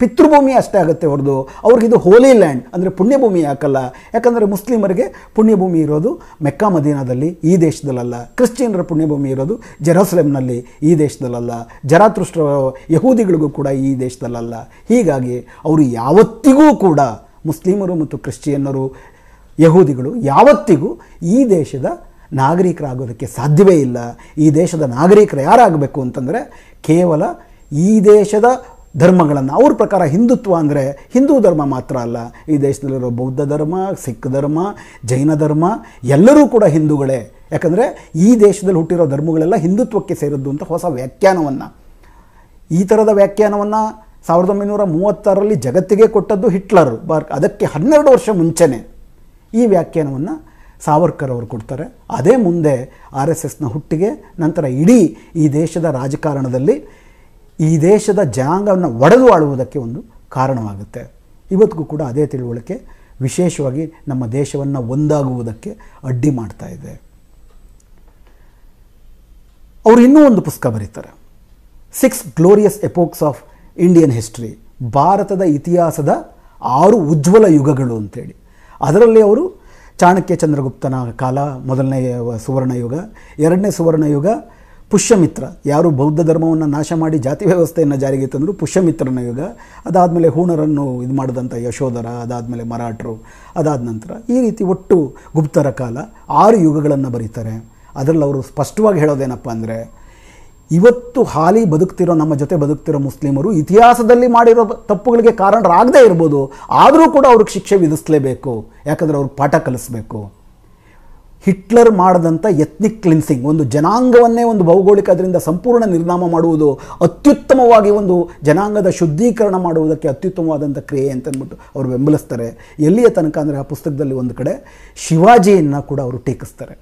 ಪಿತೃಭೂಮಿ ಅಷ್ಟೇ ಆಗುತ್ತೆ ಹೊರದು ಅವ್ರಿಗಿದು ಹೋಲಿ ಲ್ಯಾಂಡ್ ಅಂದರೆ ಪುಣ್ಯಭೂಮಿ ಯಾಕಲ್ಲ. ಯಾಕಂದರೆ ಮುಸ್ಲಿಮರಿಗೆ ಪುಣ್ಯಭೂಮಿ ಇರೋದು ಮೆಕ್ಕಾ ಮದೀನಾದಲ್ಲಿ, ಈ ದೇಶದಲ್ಲ. ಕ್ರಿಶ್ಚಿಯನ್ರ ಪುಣ್ಯಭೂಮಿ ಇರೋದು ಜೆರೂಸಲೇಮ್ನಲ್ಲಿ, ಈ ದೇಶದಲ್ಲ. ಜರಾತೃಷ್ಟ್ರ ಯಹೂದಿಗಳಿಗೂ ಕೂಡ ಈ ದೇಶದಲ್ಲ. ಹೀಗಾಗಿ ಅವರು ಯಾವತ್ತಿಗೂ ಕೂಡ, ಮುಸ್ಲಿಮರು ಮತ್ತು ಕ್ರಿಶ್ಚಿಯನ್ನರು, ಯಹೂದಿಗಳು ಯಾವತ್ತಿಗೂ ಈ ದೇಶದ ನಾಗರಿಕರಾಗೋದಕ್ಕೆ ಸಾಧ್ಯವೇ ಇಲ್ಲ. ಈ ದೇಶದ ನಾಗರಿಕರು ಯಾರಾಗಬೇಕು ಅಂತಂದರೆ ಕೇವಲ ಈ ದೇಶದ ಧರ್ಮಗಳನ್ನು, ಅವ್ರ ಪ್ರಕಾರ ಹಿಂದುತ್ವ ಅಂದರೆ ಹಿಂದೂ ಧರ್ಮ ಮಾತ್ರ ಅಲ್ಲ, ಈ ದೇಶದಲ್ಲಿರೋ ಬೌದ್ಧ ಧರ್ಮ, ಸಿಖ್ ಧರ್ಮ, ಜೈನ ಧರ್ಮ ಎಲ್ಲರೂ ಕೂಡ ಹಿಂದೂಗಳೇ. ಯಾಕಂದರೆ ಈ ದೇಶದಲ್ಲಿ ಹುಟ್ಟಿರೋ ಧರ್ಮಗಳೆಲ್ಲ ಹಿಂದುತ್ವಕ್ಕೆ ಸೇರಿದ್ದು ಅಂತ ಹೊಸ ವ್ಯಾಖ್ಯಾನವನ್ನು, ಈ ಥರದ ವ್ಯಾಖ್ಯಾನವನ್ನು 1936ರಲ್ಲಿ ಜಗತ್ತಿಗೆ ಕೊಟ್ಟದ್ದು ಹಿಟ್ಲರ್. ಅದಕ್ಕೆ 12 ವರ್ಷ ಮುಂಚೆನೇ ಈ ವ್ಯಾಖ್ಯಾನವನ್ನು ಸಾವರ್ಕರ್ ಅವರು ಕೊಡ್ತಾರೆ. ಅದೇ ಮುಂದೆ RSSನ ಹುಟ್ಟಿಗೆ, ನಂತರ ಇಡೀ ಈ ದೇಶದ ರಾಜಕಾರಣದಲ್ಲಿ ಈ ದೇಶದ ಜನಾಂಗವನ್ನು ಒಡೆದು ಆಳುವುದಕ್ಕೆ ಒಂದು ಕಾರಣವಾಗುತ್ತೆ. ಇವತ್ತಿಗೂ ಕೂಡ ಅದೇ ತಿಳುವಳಿಕೆ ವಿಶೇಷವಾಗಿ ನಮ್ಮ ದೇಶವನ್ನು ಒಂದಾಗುವುದಕ್ಕೆ ಅಡ್ಡಿ ಮಾಡ್ತಾ ಇದೆ. ಅವರು ಇನ್ನೂ ಒಂದು ಪುಸ್ತಕ ಬರೀತಾರೆ, 6 glorious epochs of Indian history, ಭಾರತದ ಇತಿಹಾಸದ 6 ಉಜ್ವಲ ಯುಗಗಳು ಅಂತೇಳಿ. ಅದರಲ್ಲಿ ಅವರು ಚಾಣಕ್ಯ ಚಂದ್ರಗುಪ್ತನ ಕಾಲ ಮೊದಲನೇ ಸುವರ್ಣಯುಗ, ಎರಡನೇ ಸುವರ್ಣಯುಗ ಪುಷ್ಯಮಿತ್ರ, ಯಾರು ಬೌದ್ಧ ಧರ್ಮವನ್ನು ನಾಶ ಮಾಡಿ ಜಾತಿ ವ್ಯವಸ್ಥೆಯನ್ನು ಜಾರಿಗೆ ತಂದರು, ಪುಷ್ಯಮಿತ್ರನ ಯುಗ. ಅದಾದಮೇಲೆ ಹೂಣರನ್ನು ಇದು ಮಾಡಿದಂಥ ಯಶೋಧರ, ಅದಾದಮೇಲೆ ಮರಾಠರು, ಅದಾದ ನಂತರ ಈ ರೀತಿ ಒಟ್ಟು ಗುಪ್ತರ ಕಾಲ 6 ಯುಗಗಳನ್ನು ಬರೀತಾರೆ. ಅದರಲ್ಲಿ ಅವರು ಸ್ಪಷ್ಟವಾಗಿ ಹೇಳೋದೇನಪ್ಪ ಅಂದರೆ, ಇವತ್ತು ಹಾಲಿ ಬದುಕ್ತಿರೋ, ನಮ್ಮ ಜೊತೆ ಬದುಕ್ತಿರೋ ಮುಸ್ಲಿಮರು ಇತಿಹಾಸದಲ್ಲಿ ಮಾಡಿರೋ ತಪ್ಪುಗಳಿಗೆ ಕಾರಣರಾಗದೇ ಇರ್ಬೋದು, ಆದರೂ ಕೂಡ ಅವ್ರಿಗೆ ಶಿಕ್ಷೆ ವಿಧಿಸಲೇಬೇಕು. ಯಾಕಂದರೆ ಅವ್ರಿಗೆ ಪಾಠ ಕಲಿಸ್ಬೇಕು. ಹಿಟ್ಲರ್ ಮಾಡಿದಂಥ ಎತ್ನಿಕ್ ಕ್ಲಿನ್ಸಿಂಗ್, ಒಂದು ಜನಾಂಗವನ್ನೇ ಒಂದು ಭೌಗೋಳಿಕ ಅದರಿಂದ ಸಂಪೂರ್ಣ ನಿರ್ನಾಮ ಮಾಡುವುದು ಅತ್ಯುತ್ತಮವಾಗಿ ಒಂದು ಜನಾಂಗದ ಶುದ್ಧೀಕರಣ ಮಾಡುವುದಕ್ಕೆ ಅತ್ಯುತ್ತಮವಾದಂಥ ಕ್ರಿಯೆ ಅಂತಂದ್ಬಿಟ್ಟು ಅವರು ಬೆಂಬಲಿಸ್ತಾರೆ. ಎಲ್ಲಿಯ ತನಕ ಅಂದರೆ ಆ ಪುಸ್ತಕದಲ್ಲಿ ಒಂದು ಕಡೆ ಶಿವಾಜಿಯನ್ನು ಕೂಡ ಅವರು ಟೀಕಿಸ್ತಾರೆ.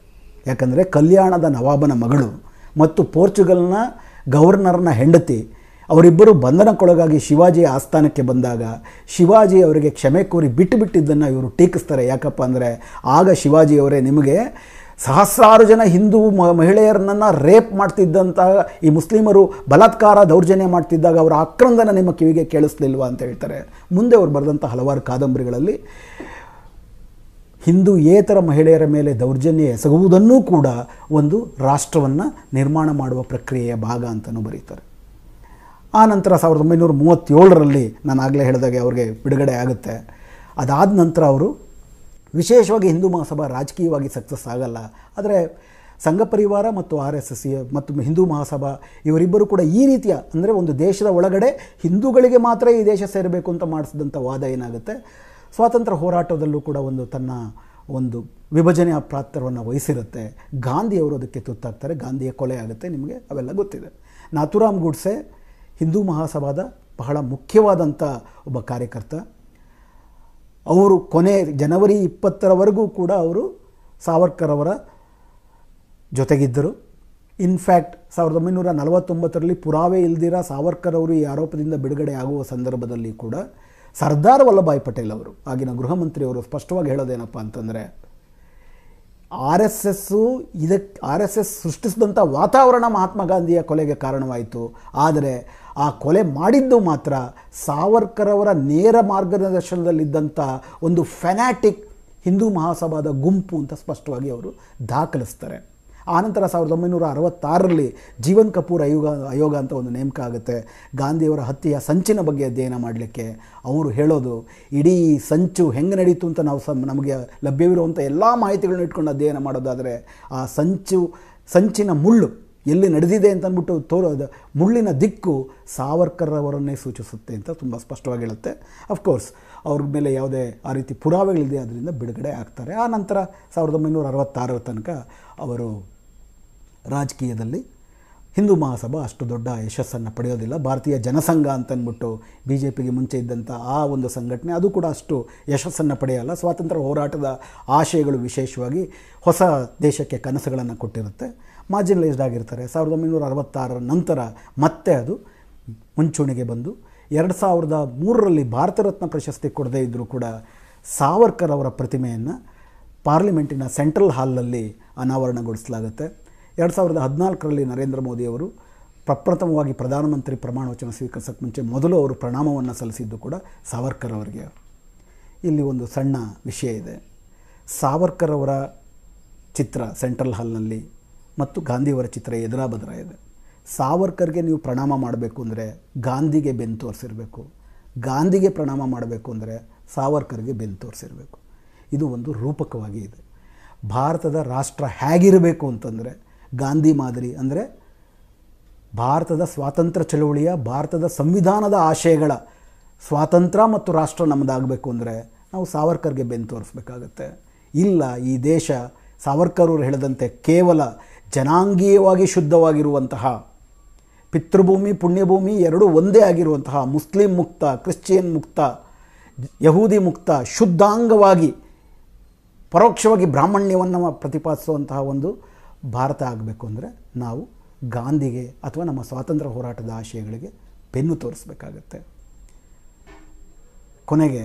ಯಾಕಂದರೆ ಕಲ್ಯಾಣದ ನವಾಬನ ಮಗಳು ಮತ್ತು ಪೋರ್ಚುಗಲ್ನ ಗವರ್ನರ್ನ ಹೆಂಡತಿ ಅವರಿಬ್ಬರು ಬಂಧನಕ್ಕೊಳಗಾಗಿ ಶಿವಾಜಿಯ ಆಸ್ಥಾನಕ್ಕೆ ಬಂದಾಗ ಶಿವಾಜಿ ಅವರಿಗೆ ಕ್ಷಮೆ ಕೋರಿ ಬಿಟ್ಟುಬಿಟ್ಟಿದ್ದನ್ನು ಇವರು ಟೀಕಿಸ್ತಾರೆ. ಯಾಕಪ್ಪ ಅಂದರೆ ಆಗ ಶಿವಾಜಿಯವರೇ ನಿಮಗೆ ಸಹಸ್ರಾರು ಜನ ಹಿಂದೂ ಮಹಿಳೆಯರನ್ನು ರೇಪ್ ಮಾಡ್ತಿದ್ದಂಥ ಈ ಮುಸ್ಲಿಮರು ಬಲಾತ್ಕಾರ ದೌರ್ಜನ್ಯ ಮಾಡ್ತಿದ್ದಾಗ ಅವರ ಆಕ್ರಂದನ ನಿಮ್ಮ ಕಿವಿಗೆ ಕೇಳಿಸ್ಲಿಲ್ವಾ ಅಂತ ಹೇಳ್ತಾರೆ. ಮುಂದೆ ಅವರು ಬರೆದಂಥ ಹಲವಾರು ಕಾದಂಬರಿಗಳಲ್ಲಿ ಹಿಂದೂಯೇತರ ಮಹಿಳೆಯರ ಮೇಲೆ ದೌರ್ಜನ್ಯ ಎಸಗುವುದನ್ನೂ ಕೂಡ ಒಂದು ರಾಷ್ಟ್ರವನ್ನು ನಿರ್ಮಾಣ ಮಾಡುವ ಪ್ರಕ್ರಿಯೆಯ ಭಾಗ ಅಂತಲೂ ಬರೀತಾರೆ. ಆ ನಂತರ 1937ರಲ್ಲಿ ನಾನು ಆಗಲೇ ಹೇಳಿದಾಗೆ ಅವ್ರಿಗೆ ಬಿಡುಗಡೆ ಆಗುತ್ತೆ. ಅದಾದ ನಂತರ ಅವರು ವಿಶೇಷವಾಗಿ ಹಿಂದೂ ಮಹಾಸಭಾ ರಾಜಕೀಯವಾಗಿ ಸಕ್ಸಸ್ ಆಗಲ್ಲ. ಆದರೆ ಸಂಘ ಪರಿವಾರ ಮತ್ತು RSS ಮತ್ತು ಹಿಂದೂ ಮಹಾಸಭಾ ಇವರಿಬ್ಬರು ಕೂಡ ಈ ರೀತಿಯ, ಅಂದರೆ ಒಂದು ದೇಶದ ಒಳಗಡೆ ಹಿಂದೂಗಳಿಗೆ ಮಾತ್ರ ಈ ದೇಶ ಸೇರಬೇಕು ಅಂತ ಮಾಡಿಸಿದಂಥ ವಾದ ಏನಾಗುತ್ತೆ, ಸ್ವಾತಂತ್ರ್ಯ ಹೋರಾಟದಲ್ಲೂ ಕೂಡ ತನ್ನ ಒಂದು ವಿಭಜನೆಯ ಪಾತ್ರವನ್ನು ವಹಿಸಿರುತ್ತೆ. ಗಾಂಧಿಯವರು ಅದಕ್ಕೆ ತುತ್ತಾಗ್ತಾರೆ, ಗಾಂಧಿಯ ಕೊಲೆ ಆಗುತ್ತೆ, ನಿಮಗೆ ಅವೆಲ್ಲ ಗೊತ್ತಿದೆ. ನಾಥೂರಾಮ್ ಗೂಡ್ಸೆ ಹಿಂದೂ ಮಹಾಸಭಾದ ಬಹಳ ಮುಖ್ಯವಾದಂಥ ಒಬ್ಬ ಕಾರ್ಯಕರ್ತ. ಅವರು ಕೊನೆ ಜನವರಿ 20ರವರೆಗೂ ಕೂಡ ಅವರು ಸಾವರ್ಕರ್ ಅವರ ಜೊತೆಗಿದ್ದರು. ಇನ್ಫ್ಯಾಕ್ಟ್ 1949ರಲ್ಲಿ ಪುರಾವೆ ಇಲ್ದಿರ ಸಾವರ್ಕರ್ ಅವರು ಈ ಆರೋಪದಿಂದ ಬಿಡುಗಡೆ ಆಗುವ ಸಂದರ್ಭದಲ್ಲಿ ಕೂಡ ಸರ್ದಾರ್ ವಲ್ಲಭಾಯ್ ಪಟೇಲ್ ಅವರು, ಆಗಿನ ಗೃಹ ಮಂತ್ರಿಯವರು ಸ್ಪಷ್ಟವಾಗಿ ಹೇಳೋದೇನಪ್ಪ ಅಂತಂದರೆ, RSS ಸೃಷ್ಟಿಸಿದಂಥ ವಾತಾವರಣ ಮಹಾತ್ಮ ಗಾಂಧಿಯ ಕೊಲೆಗೆ ಕಾರಣವಾಯಿತು. ಆದರೆ ಆ ಕೊಲೆ ಮಾಡಿದ್ದು ಮಾತ್ರ ಸಾವರ್ಕರ್ ಅವರ ನೇರ ಮಾರ್ಗದರ್ಶನದಲ್ಲಿದ್ದಂಥ ಒಂದು ಫೆನಾಟಿಕ್ ಹಿಂದೂ ಮಹಾಸಭಾದ ಗುಂಪು ಅಂತ ಸ್ಪಷ್ಟವಾಗಿ ಅವರು ದಾಖಲಿಸ್ತಾರೆ. ಆನಂತರ 1966ರಲ್ಲಿ ಜೀವನ್ ಕಪೂರ್ ಆಯೋಗ ಅಂತ ಒಂದು ನೇಮಕ ಆಗುತ್ತೆ ಗಾಂಧಿಯವರ ಹತ್ಯೆಯ ಸಂಚಿನ ಬಗ್ಗೆ ಅಧ್ಯಯನ ಮಾಡಲಿಕ್ಕೆ. ಅವರು ಹೇಳೋದು ಇಡೀ ಸಂಚು ಹೆಂಗೆ ನಡೀತು ಅಂತ ನಾವು ನಮಗೆ ಲಭ್ಯವಿರುವಂಥ ಎಲ್ಲ ಮಾಹಿತಿಗಳನ್ನ ಇಟ್ಕೊಂಡು ಅಧ್ಯಯನ ಮಾಡೋದಾದರೆ ಆ ಸಂಚಿನ ಮುಳ್ಳು ಎಲ್ಲಿ ನಡೆದಿದೆ ಅಂತ ಅಂದ್ಬಿಟ್ಟು ತೋರೋದು ಮುಳ್ಳಿನ ದಿಕ್ಕು ಸಾವರ್ಕರ್ ಅವರನ್ನೇ ಸೂಚಿಸುತ್ತೆ ಅಂತ ತುಂಬ ಸ್ಪಷ್ಟವಾಗಿ ಹೇಳುತ್ತೆ. ಅಫ್ಕೋರ್ಸ್ ಅವ್ರ ಮೇಲೆ ಯಾವುದೇ ಆ ರೀತಿ ಪುರಾವೆಗಳಿದೆ ಅದರಿಂದ ಬಿಡುಗಡೆ ಆಗ್ತಾರೆ. ಆ ನಂತರ 1966 ತನಕ ಅವರು ರಾಜಕೀಯದಲ್ಲಿ ಹಿಂದೂ ಮಹಾಸಭಾ ಅಷ್ಟು ದೊಡ್ಡ ಯಶಸ್ಸನ್ನು ಪಡೆಯೋದಿಲ್ಲ. ಭಾರತೀಯ ಜನಸಂಘ ಅಂತಂದ್ಬಿಟ್ಟು ಬಿ ಜೆ ಪಿಗೆ ಮುಂಚೆ ಇದ್ದಂಥ ಆ ಒಂದು ಸಂಘಟನೆ ಅದು ಕೂಡ ಅಷ್ಟು ಯಶಸ್ಸನ್ನು ಪಡೆಯಲ್ಲ. ಸ್ವಾತಂತ್ರ್ಯ ಹೋರಾಟದ ಆಶಯಗಳು ವಿಶೇಷವಾಗಿ ಹೊಸ ದೇಶಕ್ಕೆ ಕನಸುಗಳನ್ನು ಕೊಟ್ಟಿರುತ್ತೆ. ಮಾರ್ಜಿನಲೈಸ್ಡ್ ಆಗಿರ್ತಾರೆ. 1966 ನಂತರ ಮತ್ತೆ ಅದು ಮುಂಚೂಣಿಗೆ ಬಂದು 2003ರಲ್ಲಿ ಭಾರತ ರತ್ನ ಪ್ರಶಸ್ತಿ ಕೊಡದೇ ಇದ್ದರೂ ಕೂಡ ಸಾವರ್ಕರ್ ಅವರ ಪ್ರತಿಮೆಯನ್ನು ಪಾರ್ಲಿಮೆಂಟಿನ ಸೆಂಟ್ರಲ್ ಹಾಲ್ನಲ್ಲಿ ಅನಾವರಣಗೊಳಿಸಲಾಗುತ್ತೆ. 2014ರಲ್ಲಿ ನರೇಂದ್ರ ಮೋದಿಯವರು ಪ್ರಪ್ರಥಮವಾಗಿ ಪ್ರಧಾನಮಂತ್ರಿ ಪ್ರಮಾಣ ವಚನ ಸ್ವೀಕರಿಸೋಕ್ಕೆ ಮುಂಚೆ ಮೊದಲು ಅವರು ಪ್ರಣಾಮವನ್ನು ಸಲ್ಲಿಸಿದ್ದು ಕೂಡ ಸಾವರ್ಕರ್ ಅವರಿಗೆ. ಇಲ್ಲಿ ಒಂದು ಸಣ್ಣ ವಿಷಯ ಇದೆ. ಸಾವರ್ಕರ್ ಅವರ ಚಿತ್ರ ಸೆಂಟ್ರಲ್ ಹಾಲ್ನಲ್ಲಿ ಮತ್ತು ಗಾಂಧಿಯವರ ಚಿತ್ರ ಎದುರ ಬದರ ಇದೆ. ಸಾವರ್ಕರ್ಗೆ ನೀವು ಪ್ರಣಾಮ ಮಾಡಬೇಕು ಅಂದರೆ ಗಾಂಧಿಗೆ ಬೆನ್ನು ತೋರಿಸಿರಬೇಕು, ಗಾಂಧಿಗೆ ಪ್ರಣಾಮ ಮಾಡಬೇಕು ಅಂದರೆ ಸಾವರ್ಕರ್ಗೆ ಬೆನ್ನು ತೋರಿಸಿರಬೇಕು. ಇದು ಒಂದು ರೂಪಕವಾಗಿ ಇದೆ. ಭಾರತದ ರಾಷ್ಟ್ರ ಹೇಗಿರಬೇಕು ಅಂತಂದರೆ ಗಾಂಧಿ ಮಾದರಿ, ಅಂದರೆ ಭಾರತದ ಸ್ವಾತಂತ್ರ್ಯ ಚಳವಳಿಯ ಭಾರತದ ಸಂವಿಧಾನದ ಆಶಯಗಳ ಸ್ವಾತಂತ್ರ್ಯ ಮತ್ತು ರಾಷ್ಟ್ರ ನಮ್ಮದಾಗಬೇಕು ಅಂದರೆ ನಾವು ಸಾವರ್ಕರ್ಗೆ ಬೆನ್ನು ತೋರಿಸ್ಬೇಕಾಗತ್ತೆ. ಇಲ್ಲ, ಈ ದೇಶ ಸಾವರ್ಕರ್ ಅವರು ಹೇಳಿದಂತೆ ಕೇವಲ ಜನಾಂಗೀಯವಾಗಿ ಶುದ್ಧವಾಗಿರುವಂತಹ ಪಿತೃಭೂಮಿ ಪುಣ್ಯಭೂಮಿ ಎರಡೂ ಒಂದೇ ಆಗಿರುವಂತಹ ಮುಸ್ಲಿಂ ಮುಕ್ತ, ಕ್ರಿಶ್ಚಿಯನ್ ಮುಕ್ತ, ಯಹೂದಿ ಮುಕ್ತ, ಶುದ್ಧಾಂಗವಾಗಿ ಪರೋಕ್ಷವಾಗಿ ಬ್ರಾಹ್ಮಣ್ಯವನ್ನು ಪ್ರತಿಪಾದಿಸುವಂತಹ ಒಂದು ಭಾರತ ಆಗಬೇಕು ಅಂದರೆ ನಾವು ಗಾಂಧಿಗೆ ಅಥವಾ ನಮ್ಮ ಸ್ವಾತಂತ್ರ್ಯ ಹೋರಾಟದ ಆಶಯಗಳಿಗೆ ಬೆನ್ನು ತೋರಿಸಬೇಕಾಗತ್ತೆ. ಕೊನೆಗೆ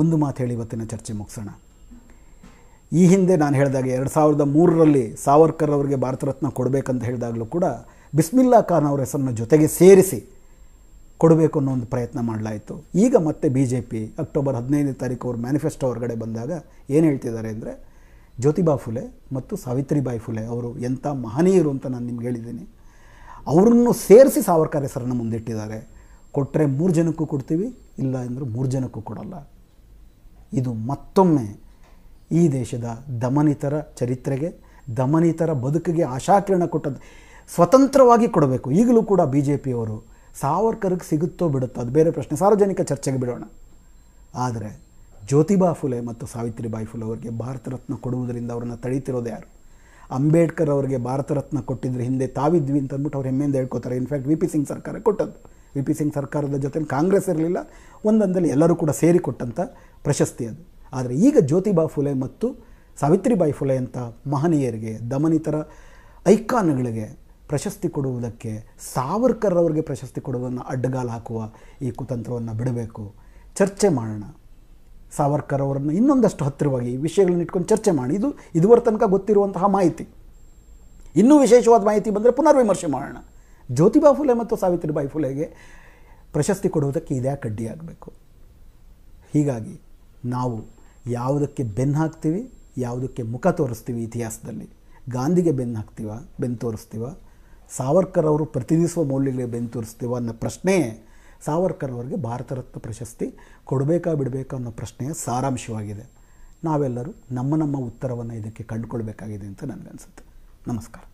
ಒಂದು ಮಾತು ಹೇಳಿ ಇವತ್ತಿನ ಚರ್ಚೆ ಮುಗಿಸೋಣ. ಈ ಹಿಂದೆ ನಾನು ಹೇಳಿದಾಗ 2003ರಲ್ಲಿ ಸಾವರ್ಕರ್ ಅವರಿಗೆ ಭಾರತ ರತ್ನ ಕೊಡಬೇಕಂತ ಹೇಳಿದಾಗಲೂ ಕೂಡ ಬಿಸ್ಮಿಲ್ಲಾ ಖಾನ್ ಅವರ ಹೆಸರನ್ನು ಜೊತೆಗೆ ಸೇರಿಸಿ ಕೊಡಬೇಕು ಅನ್ನೋ ಒಂದು ಪ್ರಯತ್ನ ಮಾಡಲಾಯಿತು. ಈಗ ಮತ್ತೆ BJP ಅಕ್ಟೋಬರ್ 15ನೇ ತಾರೀಕು ಅವ್ರ ಮ್ಯಾನಿಫೆಸ್ಟೋ ಹೊರಗಡೆ ಬಂದಾಗ ಏನು ಹೇಳ್ತಿದ್ದಾರೆ ಅಂದರೆ ಜ್ಯೋತಿಬಾ ಫುಲೆ ಮತ್ತು ಸಾವಿತ್ರಿಬಾಯಿ ಫುಲೆ ಅವರು ಎಂಥ ಮಹನೀಯರು ಅಂತ ನಾನು ನಿಮ್ಗೆ ಹೇಳಿದ್ದೀನಿ. ಅವರನ್ನು ಸೇರಿಸಿ ಸಾವರ್ಕರ್ ಹೆಸರನ್ನು ಮುಂದಿಟ್ಟಿದ್ದಾರೆ. ಕೊಟ್ಟರೆ 3 ಜನಕ್ಕೂ ಕೊಡ್ತೀವಿ, ಇಲ್ಲ ಅಂದರೆ 3 ಜನಕ್ಕೂ ಕೊಡಲ್ಲ. ಇದು ಮತ್ತೊಮ್ಮೆ ಈ ದೇಶದ ದಮನಿತರ ಚರಿತ್ರೆಗೆ, ದಮನಿತರ ಬದುಕಿಗೆ ಆಶಾಕಿರಣ ಕೊಟ್ಟದ್ದು. ಸ್ವತಂತ್ರವಾಗಿ ಕೊಡಬೇಕು. ಈಗಲೂ ಕೂಡ BJPಯವರು ಸಾವರ್ಕರ್ಗೆ ಸಿಗುತ್ತೋ ಬಿಡುತ್ತೋ ಅದು ಬೇರೆ ಪ್ರಶ್ನೆ, ಸಾರ್ವಜನಿಕ ಚರ್ಚೆಗೆ ಬಿಡೋಣ. ಆದರೆ ಜ್ಯೋತಿಬಾ ಫುಲೆ ಮತ್ತು ಸಾವಿತ್ರಿಬಾಯಿ ಫುಲೆ ಅವರಿಗೆ ಭಾರತ ರತ್ನ ಕೊಡುವುದರಿಂದ ಅವ್ರನ್ನ ತಡೀತಿರೋದು ಯಾರು? ಅಂಬೇಡ್ಕರ್ ಅವರಿಗೆ ಭಾರತ ರತ್ನ ಕೊಟ್ಟಿದ್ರೆ ಹಿಂದೆ ತಾವಿದ್ವಿ ಅಂತ ಅಂದ್ಬಿಟ್ಟು ಅವ್ರು ಹೆಮ್ಮೆಯಿಂದ ಹೇಳ್ಕೊತಾರೆ. ಇನ್ಫ್ಯಾಕ್ಟ್ VP ಸಿಂಗ್ ಸರ್ಕಾರ ಕೊಟ್ಟದ್ದು. VP ಸಿಂಗ್ ಸರ್ಕಾರದ ಜೊತೆ ಕಾಂಗ್ರೆಸ್ ಇರಲಿಲ್ಲ, ಒಂದೊಂದಲ್ಲಿ ಎಲ್ಲರೂ ಕೂಡ ಸೇರಿ ಕೊಟ್ಟಂಥ ಪ್ರಶಸ್ತಿ ಅದು. ಆದರೆ ಈಗ ಜ್ಯೋತಿಬಾ ಫುಲೆ ಮತ್ತು ಸಾವಿತ್ರಿಬಾಯಿ ಫುಲೆ ಅಂತ ಮಹನೀಯರಿಗೆ, ದಮನಿತರ ಐಕಾನ್ಗಳಿಗೆ ಪ್ರಶಸ್ತಿ ಕೊಡುವುದಕ್ಕೆ ಸಾವರ್ಕರ್ ಅವರಿಗೆ ಪ್ರಶಸ್ತಿ ಕೊಡುವುದನ್ನು ಅಡ್ಡಗಾಲು ಹಾಕುವ ಈ ಕುತಂತ್ರವನ್ನು ಬಿಡಬೇಕು. ಚರ್ಚೆ ಮಾಡೋಣ. ಸಾವರ್ಕರ್ ಅವರನ್ನು ಇನ್ನೊಂದಷ್ಟು ಹತ್ತಿರವಾಗಿ ಈ ವಿಷಯಗಳನ್ನು ಇಟ್ಕೊಂಡು ಚರ್ಚೆ ಮಾಡಿ. ಇದುವರೆ ತನಕ ಗೊತ್ತಿರುವಂತಹ ಮಾಹಿತಿ, ಇನ್ನೂ ವಿಶೇಷವಾದ ಮಾಹಿತಿ ಬಂದರೆ ಪುನರ್ವಿಮರ್ಶೆ ಮಾಡೋಣ. ಜ್ಯೋತಿಬಾ ಫುಲೆ ಮತ್ತು ಸಾವಿತ್ರಿಬಾಯಿ ಫುಲೆಗೆ ಪ್ರಶಸ್ತಿ ಕೊಡುವುದಕ್ಕೆ ಇದೇ ಕಡ್ಡಿಯಾಗಬೇಕು. ಹೀಗಾಗಿ ನಾವು ಯಾವುದಕ್ಕೆ ಬೆನ್ನು ಹಾಕ್ತೀವಿ, ಯಾವುದಕ್ಕೆ ಮುಖ ತೋರಿಸ್ತೀವಿ ಇತಿಹಾಸದಲ್ಲಿ? ಗಾಂಧಿಗೆ ಬೆನ್ನು ಹಾಕ್ತೀವ, ಬೆನ್ನು ತೋರಿಸ್ತೀವ? ಸಾವರ್ಕರ್ ಅವರು ಪ್ರತಿನಿಧಿಸುವ ಮೌಲ್ಯಗಳಿಗೆ ಬೆನ್ನು ತೋರಿಸ್ತೀವ ಅನ್ನೋ ಪ್ರಶ್ನೆಯೇ ಸಾವರ್ಕರ್ ಅವರಿಗೆ ಭಾರತ ರತ್ನ ಪ್ರಶಸ್ತಿ ಕೊಡಬೇಕಾ ಬಿಡಬೇಕಾ ಅನ್ನೋ ಪ್ರಶ್ನೆಯ ಸಾರಾಂಶವಾಗಿದೆ. ನಾವೆಲ್ಲರೂ ನಮ್ಮ ಉತ್ತರವನ್ನು ಇದಕ್ಕೆ ಕಂಡುಕೊಳ್ಬೇಕಾಗಿದೆ ಅಂತ ನನಗನ್ಸುತ್ತೆ. ನಮಸ್ಕಾರ.